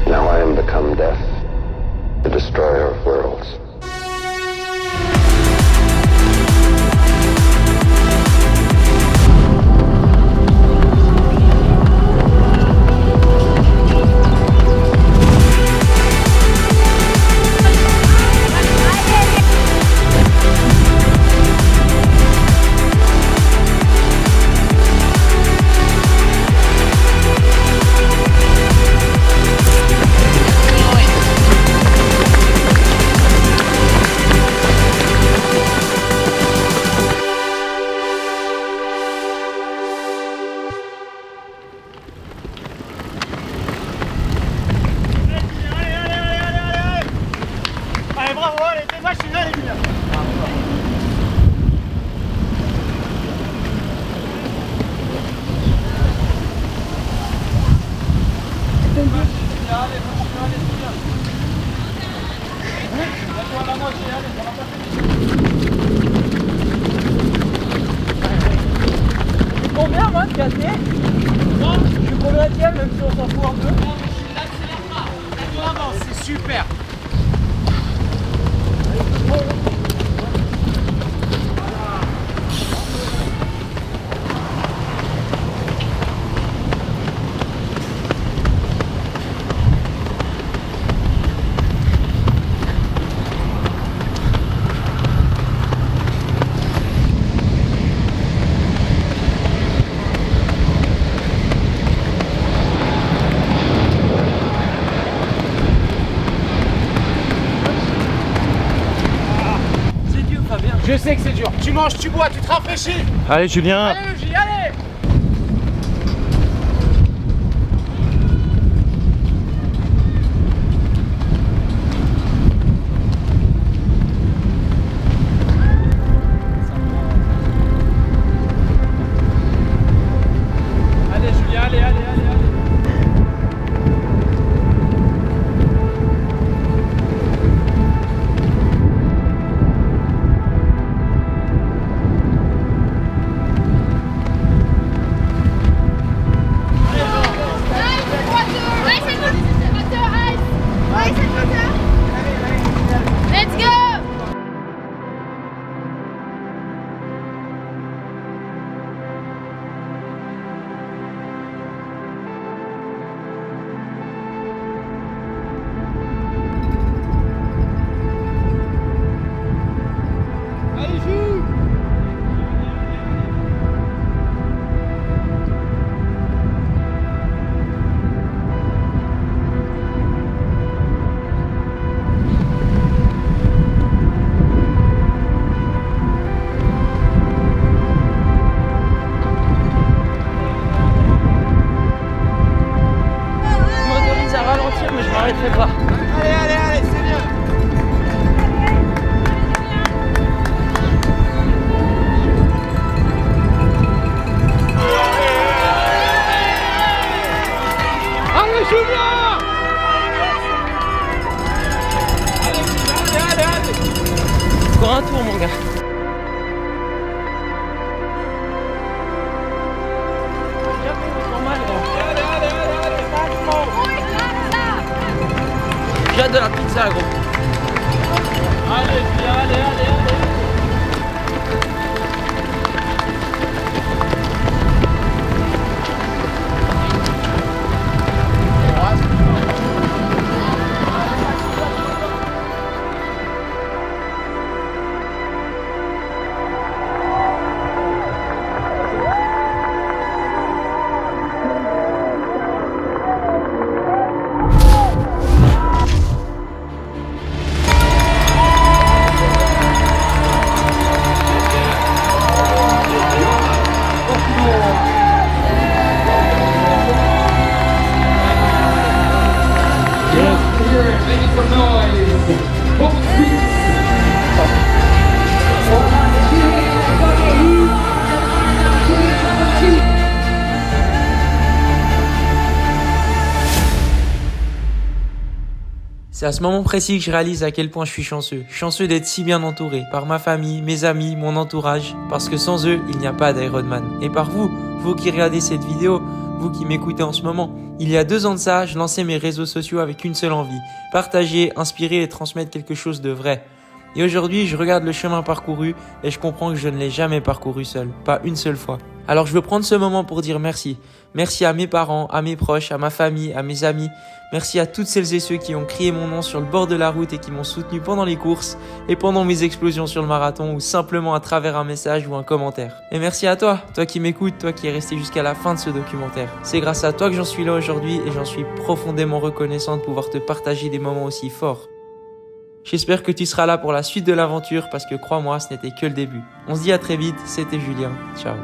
Now I am become death, the destroyer of worlds. Allez, bravo, allez, t'es machine, allez, Julien. Combien moi de casser? Je suis combien de même si on s'en fout un peu? C'est super. Je sais que c'est dur. Tu manges, tu bois, tu te rafraîchis. Allez Julien. Allez Luigi, allez. sacré bras. Allez, c'est mieux. Allez, Julien! Allez. Encore un tour, mon gars. J'ai hâte de la pizza, gros. Allez, allez. C'est à ce moment précis que je réalise à quel point je suis chanceux. Chanceux d'être si bien entouré par ma famille, mes amis, mon entourage. Parce que sans eux, il n'y a pas d'Ironman. Et par vous, vous qui regardez cette vidéo, vous qui m'écoutez en ce moment. Il y a 2 ans de ça, je lançais mes réseaux sociaux avec une seule envie. Partager, inspirer et transmettre quelque chose de vrai. Et aujourd'hui, je regarde le chemin parcouru et je comprends que je ne l'ai jamais parcouru seul. Pas une seule fois. Alors je veux prendre ce moment pour dire merci. Merci à mes parents, à mes proches, à ma famille, à mes amis. Merci à toutes celles et ceux qui ont crié mon nom sur le bord de la route et qui m'ont soutenu pendant les courses et pendant mes explosions sur le marathon ou simplement à travers un message ou un commentaire. Et merci à toi, toi qui m'écoutes, toi qui es resté jusqu'à la fin de ce documentaire. C'est grâce à toi que j'en suis là aujourd'hui et j'en suis profondément reconnaissant de pouvoir te partager des moments aussi forts. J'espère que tu seras là pour la suite de l'aventure parce que crois-moi, ce n'était que le début. On se dit à très vite, c'était Julien. Ciao.